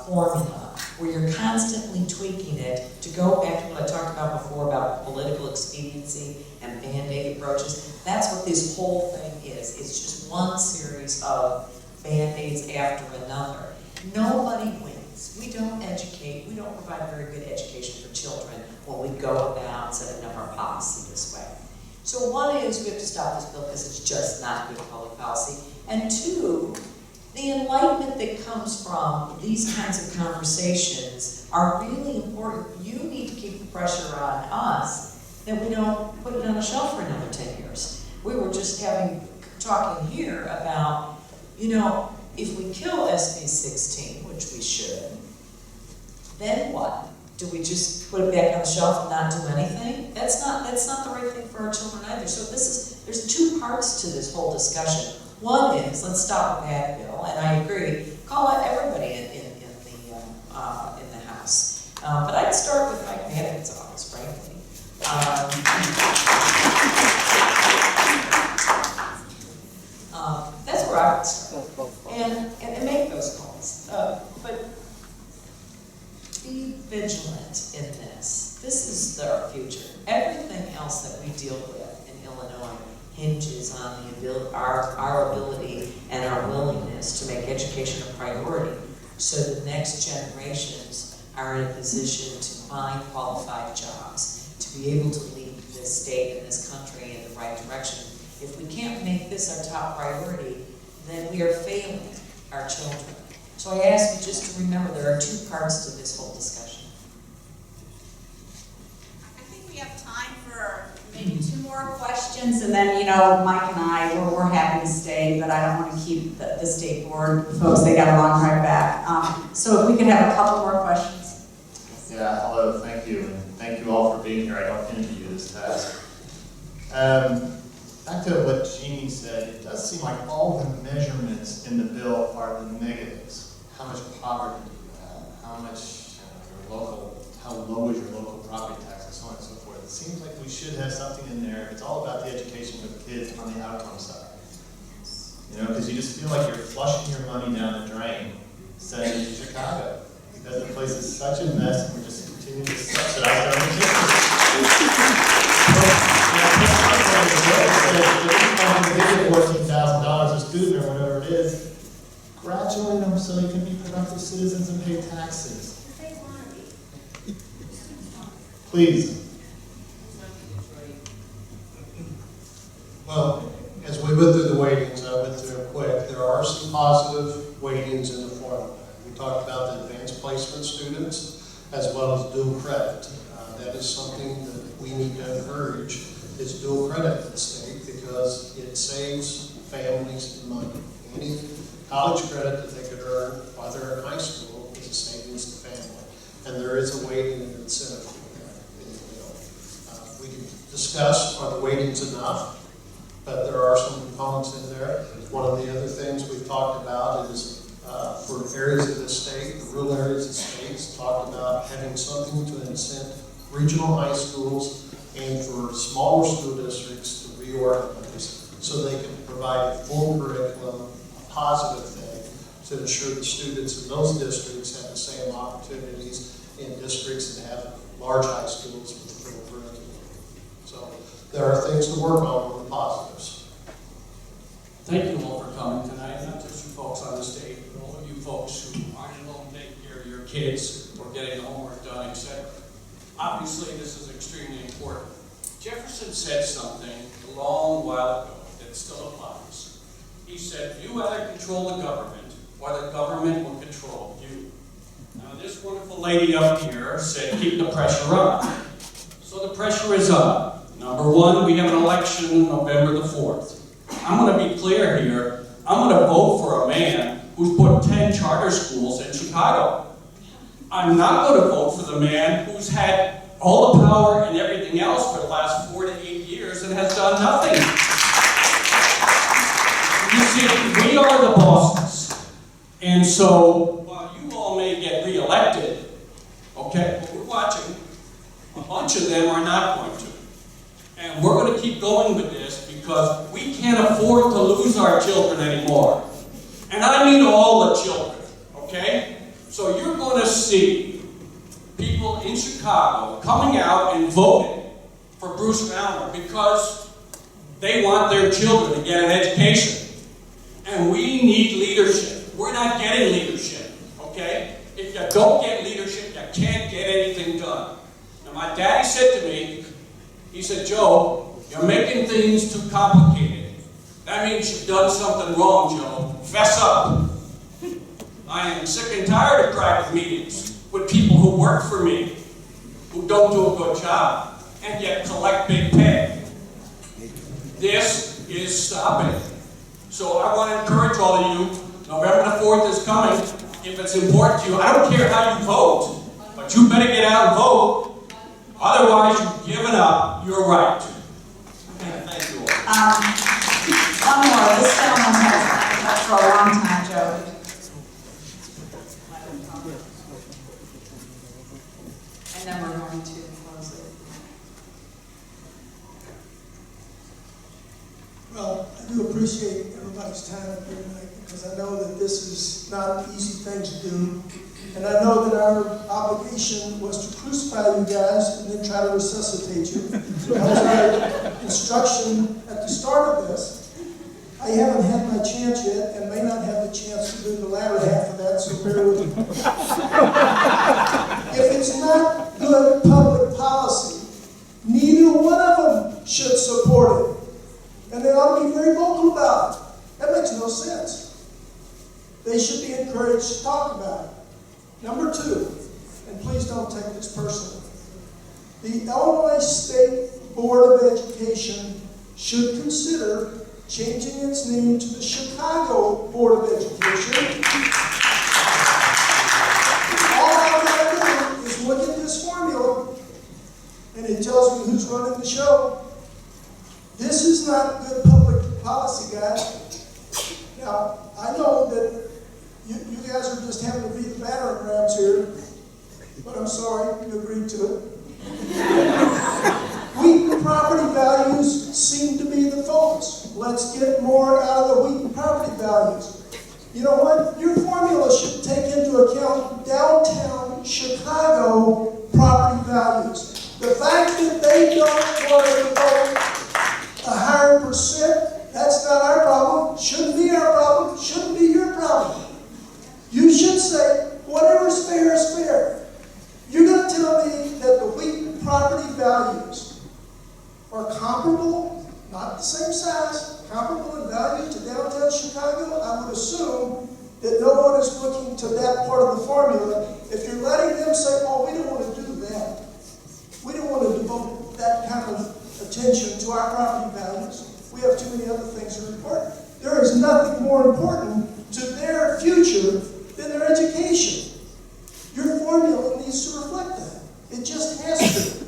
formula, where you're constantly tweaking it, to go back to what I talked about before about political expediency and Band-Aid approaches, that's what this whole thing is. It's just one series of Band-Aids after another. Nobody wins. We don't educate, we don't provide very good education for children when we go about setting up our policy this way. So one is we have to stop this bill because it's just not good public policy. And two, the enlightenment that comes from these kinds of conversations are really important. You need to keep the pressure on us that we don't put it on the shelf for another 10 years. We were just talking here about, if we kill SB16, which we should, then what? Do we just put it back on the shelf and not do anything? That's not the right thing for our children either. So there's two parts to this whole discussion. One is, let's stop a bad bill, and I agree, call out everybody in the House. But I'd start with Mike Madigan's office, frankly. That's where I would start, and make those calls. But be vigilant in this. This is our future. Everything else that we deal with in Illinois hinges on our ability and our willingness to make education a priority, so the next generations are in a position to find qualified jobs, to be able to lead this state and this country in the right direction. If we can't make this our top priority, then we are failing our children. So I ask you just to remember there are two parts to this whole discussion. I think we have time for maybe two more questions, and then, Mike and I, we're happy to stay, but I don't want to keep the state board folks, they got a long drive back. So if we could have a couple more questions. Yeah, hello, thank you, and thank you all for being here. I don't envy you this task. Back to what Jeannie said, it does seem like all the measurements in the bill are the negatives. How much poverty do you have? How much how low is your local property tax, and so on and so forth. It seems like we should have something in there. It's all about the education of kids on the outcome side. Because you just feel like you're flushing your money down the drain, sending it to Chicago. Because the place is such a mess, and we're just continuing to subsidize our own $14,000 a student or whatever it is, graduate them so they can be productive citizens and pay taxes. Please. Well, as we went through the weightings, I went through it quick. There are some positive weightings in the formula. We talked about the advanced placement students as well as dual credit. That is something that we need to encourage, is dual credit in the state, because it saves families money. Any college credit that they could earn while they're in high school is a savings to family. And there is a weighting and incentive for that in the bill. We can discuss, are the weightings enough? But there are some components in there. One of the other things we've talked about is for areas of the state, the rural areas of states, talked about having something to incent regional high schools and for smaller school districts to reorganize so they can provide a full curriculum, a positive thing, to ensure the students in those districts have the same opportunities in districts that have large high schools with full curriculum. So there are things to work on with the positives. Thank you all for coming tonight, not just you folks on the stage, but all of you folks who aren't at home taking care of your kids or getting the homework done, etc. Obviously, this is extremely important. Jefferson said something a long while ago that still applies. He said, you either control the government or the government will control you. Now, this wonderful lady up here said, keep the pressure on. So the pressure is on. Number one, we have an election November the 4th. I'm going to be clear here. I'm going to vote for a man who's put 10 charter schools in Chicago. I'm not going to vote for the man who's had all the power and everything else for the last 4 to 8 years and has done nothing. You see, we are the bosses. And so, while you all may get reelected, okay, but we're watching, a bunch of them are not going to. And we're going to keep going with this because we can't afford to lose our children anymore. And I mean all the children, okay? So you're going to see people in Chicago coming out and voting for Bruce Rauner because they want their children to get an education. And we need leadership. We're not getting leadership, okay? If you don't get leadership, you can't get anything done. Now, my daddy said to me, he said, Joe, you're making things too complicated. That means you've done something wrong, Joe. Fess up. I am sick and tired of private meetings with people who work for me, who don't do a good job, and yet collect big pay. This is stopping. So I want to encourage all of you, November the 4th is coming. If it's important to you, I don't care how you vote, but you better get out and vote. Otherwise, you've given up your right. Thank you all. One more. This gentleman has been for a long time, Joe. And then we're going to close it. Well, I do appreciate everybody's time up here tonight because I know that this is not an easy thing to do. And I know that our obligation was to crucify you guys and then try to resuscitate you. That was our instruction at the start of this. I haven't had my chance yet and may not have the chance to do the latter half of that, so bear with me. If it's not good public policy, neither one of them should support it. And they ought to be very vocal about it. That makes no sense. They should be encouraged to talk about it. Number two, and please don't take this personally, the Illinois State Board of Education should consider changing its name to the Chicago Board of Education. All I've got to do is look at this formula, and it tells me who's running the show. This is not good public policy, guys. Now, I know that you guys are just having to beat the battering rams here, but I'm sorry, you agreed to it. Wheaton property values seem to be the focus. Let's get more out of the Wheaton property values. You know what? Your formula should take into account downtown Chicago property values. The fact that they don't want to vote a higher percent, that's not our problem. Shouldn't be our problem. Shouldn't be your problem. You should say, whatever's fair is fair. You're going to tell me that the Wheaton property values are comparable, not the same size, comparable in value to downtown Chicago? I would assume that no one is looking to that part of the formula. If you're letting them say, oh, we don't want to do that. We don't want to devote that kind of attention to our property values. We have too many other things that are important. There is nothing more important to their future than their education. Your formula needs to reflect that. It just has to.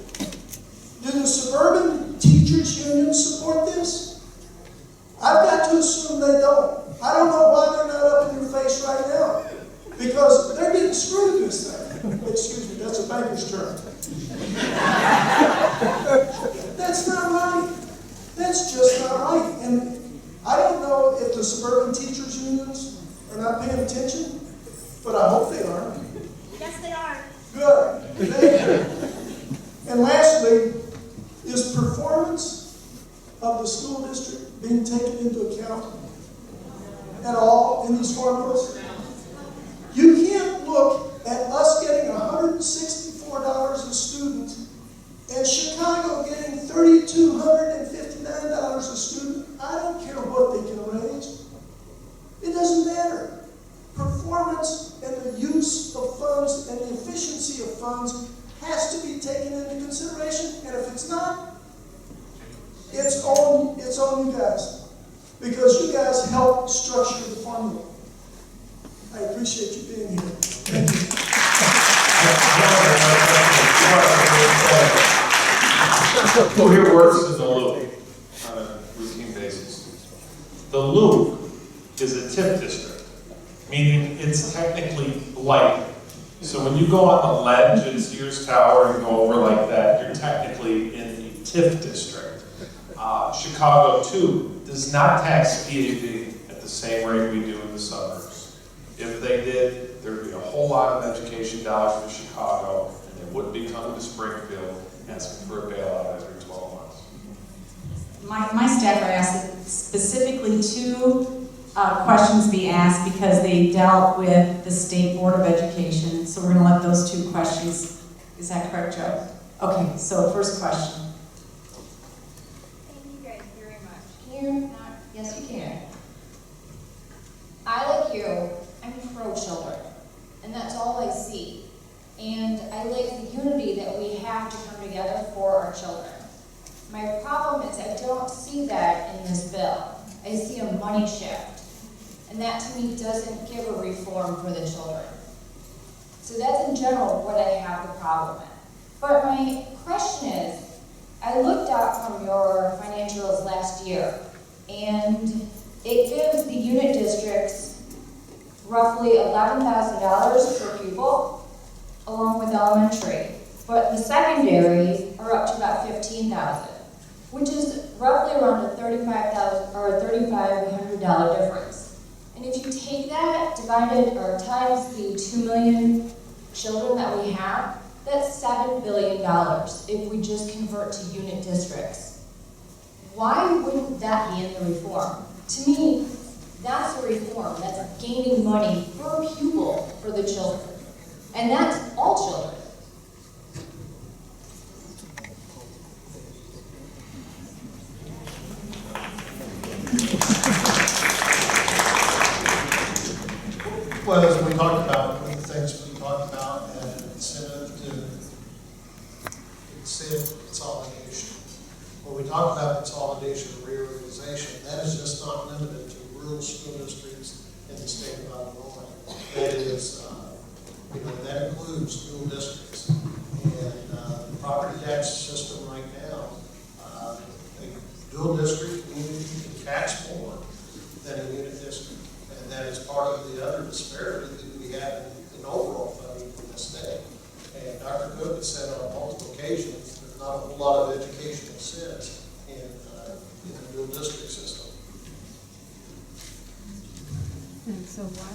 Do the suburban teachers unions support this? I've got to assume they don't. I don't know why they're not up in your face right now. Because they're getting screwed this thing. Excuse me, that's a banker's term. That's not right. That's just not right. And I don't know if the suburban teachers unions are not paying attention, but I hope they are. Yes, they are. Good. Thank you. And lastly, is performance of the school district being taken into account at all in these formulas? You can't look at us getting $164 a student and Chicago getting $3,259 a student. I don't care what they can raise. It doesn't matter. Performance and the use of funds and the efficiency of funds has to be taken into consideration, and if it's not, it's on you guys, because you guys help structure the formula. I appreciate you being here. Thank you. Who here works in the loop on a routine basis? The loop is a TIF district, meaning it's technically light. So when you go on the ledge in Sears Tower and go over like that, you're technically in the TIF district. Chicago, too, does not tax PAV at the same rate we do in the suburbs. If they did, there would be a whole lot of education dollars for Chicago, and they wouldn't be coming to Springfield asking for a bailout every 12 months. My staff are asked that specifically two questions be asked because they dealt with the State Board of Education. So we're going to let those two questions, is that correct, Joe? Okay, so first question. Thank you guys very much. Can you? Yes, you can. I, like you, I'm pro-children, and that's all I see. And I like the unity that we have to come together for our children. My problem is I don't see that in this bill. I see a money shift, and that to me doesn't give a reform for the children. So that's in general what I have the problem with. But my question is, I looked up from your financials last year, and it gives the unit districts roughly $11,000 per pupil, along with elementary. But the secondary are up to about $15,000, which is roughly around a $35,000 or a $3,500 difference. And if you take that divided or times the 2 million children that we have, that's $7 billion if we just convert to unit districts. Why wouldn't that be in the reform? To me, that's a reform. That's gaining money per pupil for the children. And that's all children. Well, as we talked about, one of the things we talked about as an incentive consolidation. When we talk about consolidation and reorganization, that is just not limited to rural school districts in the state of Illinois. That is, that includes school districts. And the property tax system right now, a dual district community can tax more than a unit district. And that is part of the other disparity that we have in overall funding in this state. And Dr. Cook has said on multiple occasions, there's not a whole lot of educational sense in the dual district system. And so why?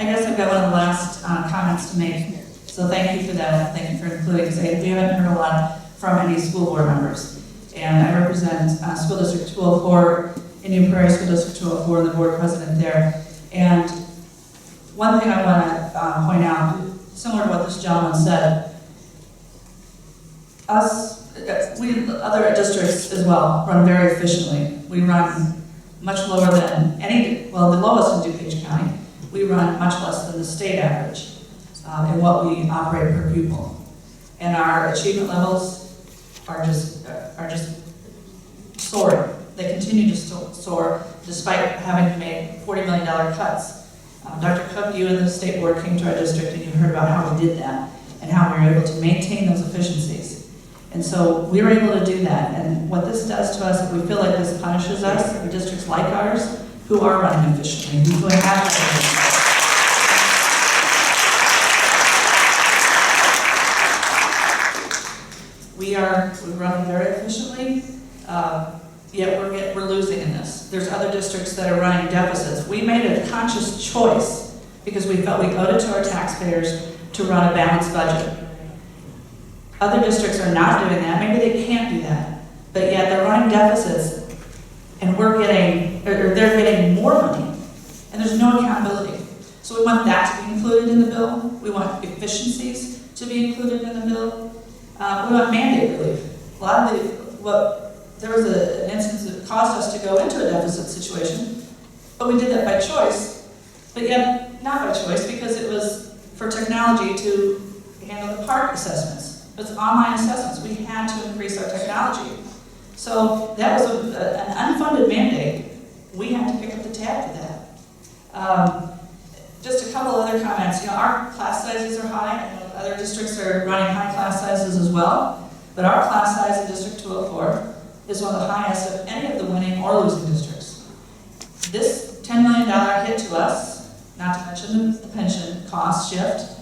I guess I've got one of the last comments to make. So thank you for that. Thank you for including, because we haven't heard a lot from any school board members. And I represent School District 204, Indian Prairie School District 204, and the board president there. And one thing I want to point out, similar to what this gentleman said, other districts as well run very efficiently. We run much lower than the lowest in DuPage County. We run much less than the state average in what we operate per pupil. And our achievement levels are just soaring. They continue to soar despite having made $40 million cuts. Dr. Cook, you and the state board came to our district and you heard about how we did that and how we were able to maintain those efficiencies. And so we were able to do that. And what this does to us, if we feel like this punishes us, in districts like ours, who are running efficiently, who have we run very efficiently, yet we're losing in this. There's other districts that are running deficits. We made a conscious choice because we felt we owed it to our taxpayers to run a balanced budget. Other districts are not doing that. Maybe they can't do that, but yet they're running deficits, and they're getting more money, and there's no accountability. So we want that to be included in the bill. We want efficiencies to be included in the bill. We want mandate relief. A lot of there was an instance that caused us to go into a deficit situation, but we did that by choice, but yet not by choice because it was for technology to handle the park assessments. It was online assessments. We had to increase our technology. So that was an unfunded mandate. We had to pick up the tab for that. Just a couple other comments. Our class sizes are high. I know other districts are running high class sizes as well, but our class size in District 204 is one of the highest of any of the winning or losing districts. This $10 million hit to us, not to mention the pension cost shift,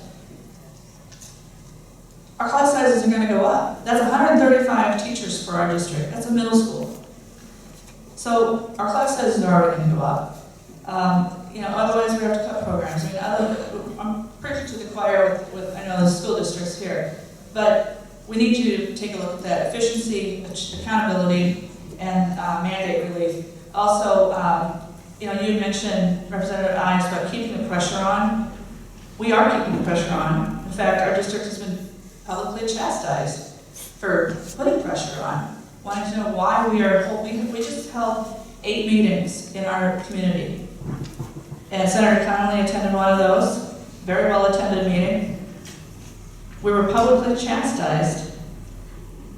our class sizes are going to go up. That's 135 teachers for our district. That's a middle school. So our class sizes are already going to go up. Otherwise we have to cut programs. I'm preaching to the choir with I know the school districts here, but we need you to take a look at that efficiency, accountability, and mandate relief. Also, you mentioned, Representative Ives, about keeping the pressure on. We are keeping the pressure on. In fact, our district has been publicly chastised for putting pressure on, wanting to know why we just held 8 meetings in our community. And Senator Connolly attended one of those, very well attended meeting. We were publicly chastised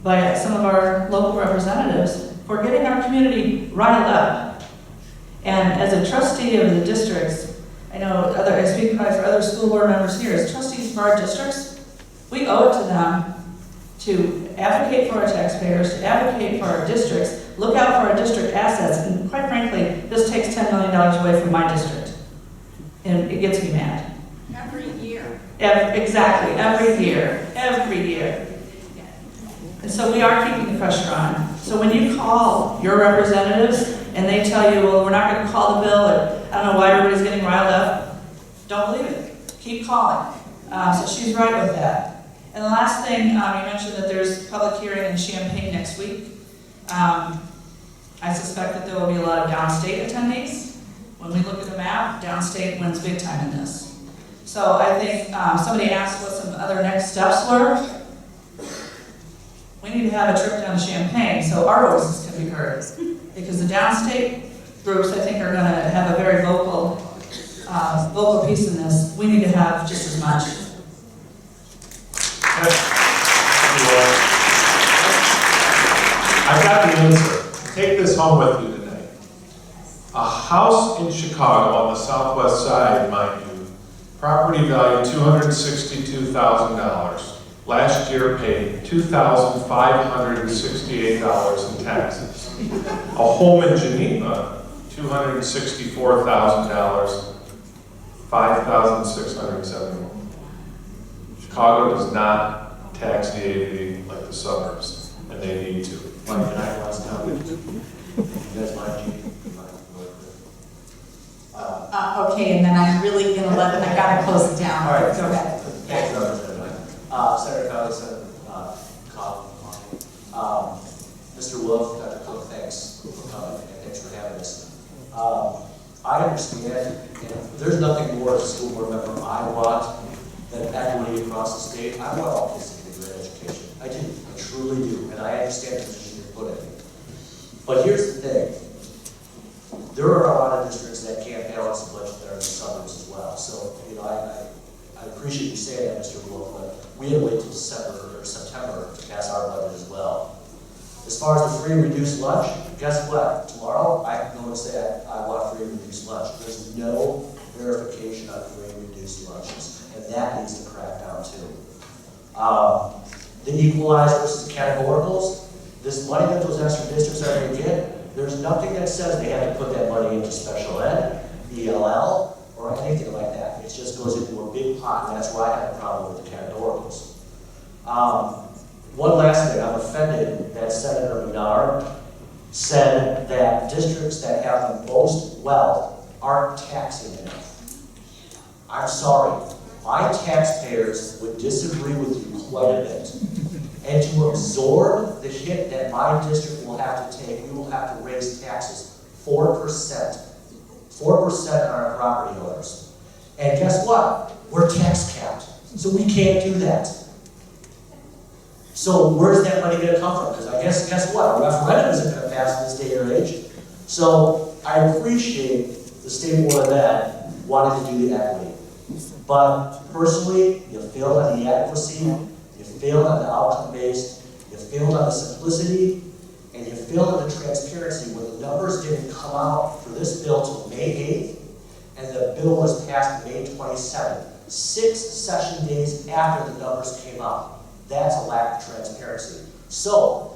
by some of our local representatives for getting our community riled up. And as a trustee of the districts, I speak probably for other school board members here, as trustees for our districts, we owe it to them to advocate for our taxpayers, to advocate for our districts, look out for our district assets, and quite frankly, this takes $10 million away from my district. And it gets me mad. Every year. Exactly, every year. And so we are keeping the pressure on. So when you call your representatives and they tell you, well, we're not going to call the bill, or I don't know why everybody's getting riled up, don't believe it. Keep calling. So she's right with that. And the last thing, you mentioned that there's public hearing in Champaign next week. I suspect that there will be a lot of downstate attendees. When we look at the map, downstate wins big time in this. So I think somebody asked what some other next steps were. We need to have a trip down to Champaign so our voices can be heard. Because the downstate groups, I think, are going to have a very vocal piece in this. We need to have just as much. I got the answer. Take this home with you tonight. A house in Chicago on the southwest side, mind you, property value $262,000. Last year paid $2,568 in taxes. A home in Geneva, $264,000, $5,671. Chicago does not tax the AV like the suburbs, and they need to. Mike, can I last comment? You guys mind, Chief? Okay, and then I'm really going to I got to close it down. All right. Go ahead. Thanks, Representative. Senator Connolly, Senator Cobb, Mr. Wolf, Dr. Cook, thanks for coming, and thanks for having us. I understand, there's nothing more as a school board member I want than equity across the state. I want all kids to get a great education. I do. I truly do. And I understand the position you're put in. But here's the thing. There are a lot of districts that can't balance the budget that are in the suburbs as well. So, I appreciate you saying that, Mr. Wolf, but we had to wait till September to pass our budget as well. As far as the free and reduced lunch, guess what? Tomorrow, I can go and say I want free and reduced lunch. There's no verification on free and reduced lunches, and that needs to crack down too. The equalized versus categoricals, this money that those extra districts are going to get, there's nothing that says they have to put that money into special ed, ELL, or anything like that. It just goes into a big pot, and that's why I have a problem with the categoricals. One last thing, I'm offended that Senator Menard said that districts that have the most wealth aren't taxing enough. I'm sorry, my taxpayers would disagree with you quite a bit. And to absorb the hit that my district will have to take, we will have to raise taxes 4%. 4% on our property owners. And guess what? We're tax capped, so we can't do that. So where's that money going to come from? Because I guess what? A referendum isn't going to pass in this day or age. So I appreciate the State Board of Ed wanting to do the equity. But personally, you failed on the adequacy, you failed on the outcome-based, you failed on the simplicity, and you failed on the transparency when the numbers didn't come out for this bill till May 8th, and the bill was passed May 27th, 6 session days after the numbers came out. That's a lack of transparency. So,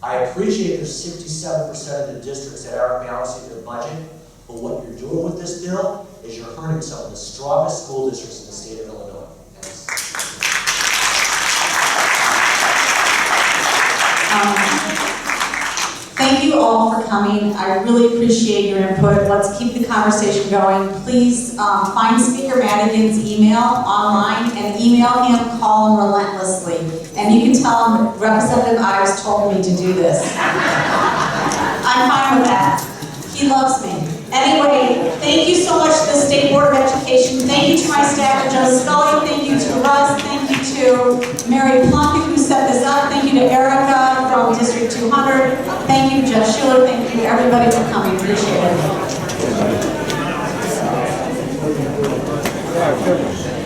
I appreciate there's 67% of the districts that aren't balancing their budget, but what you're doing with this bill is you're hurting some of the strongest school districts in the state of Illinois. Thank you all for coming. I really appreciate your input. Let's keep the conversation going. Please find Speaker Madigan's email online and email him, call him relentlessly. And you can tell him Representative Ives told me to do this. I'm fine with that. He loves me. Anyway, thank you so much to the State Board of Education. Thank you to my staff, Joe Scully. Thank you to Russ. Thank you to Mary Plunkett, who set this up. Thank you to Erica from District 200. Thank you, Jeff Schuler. Thank you, everybody, for coming. Appreciate it.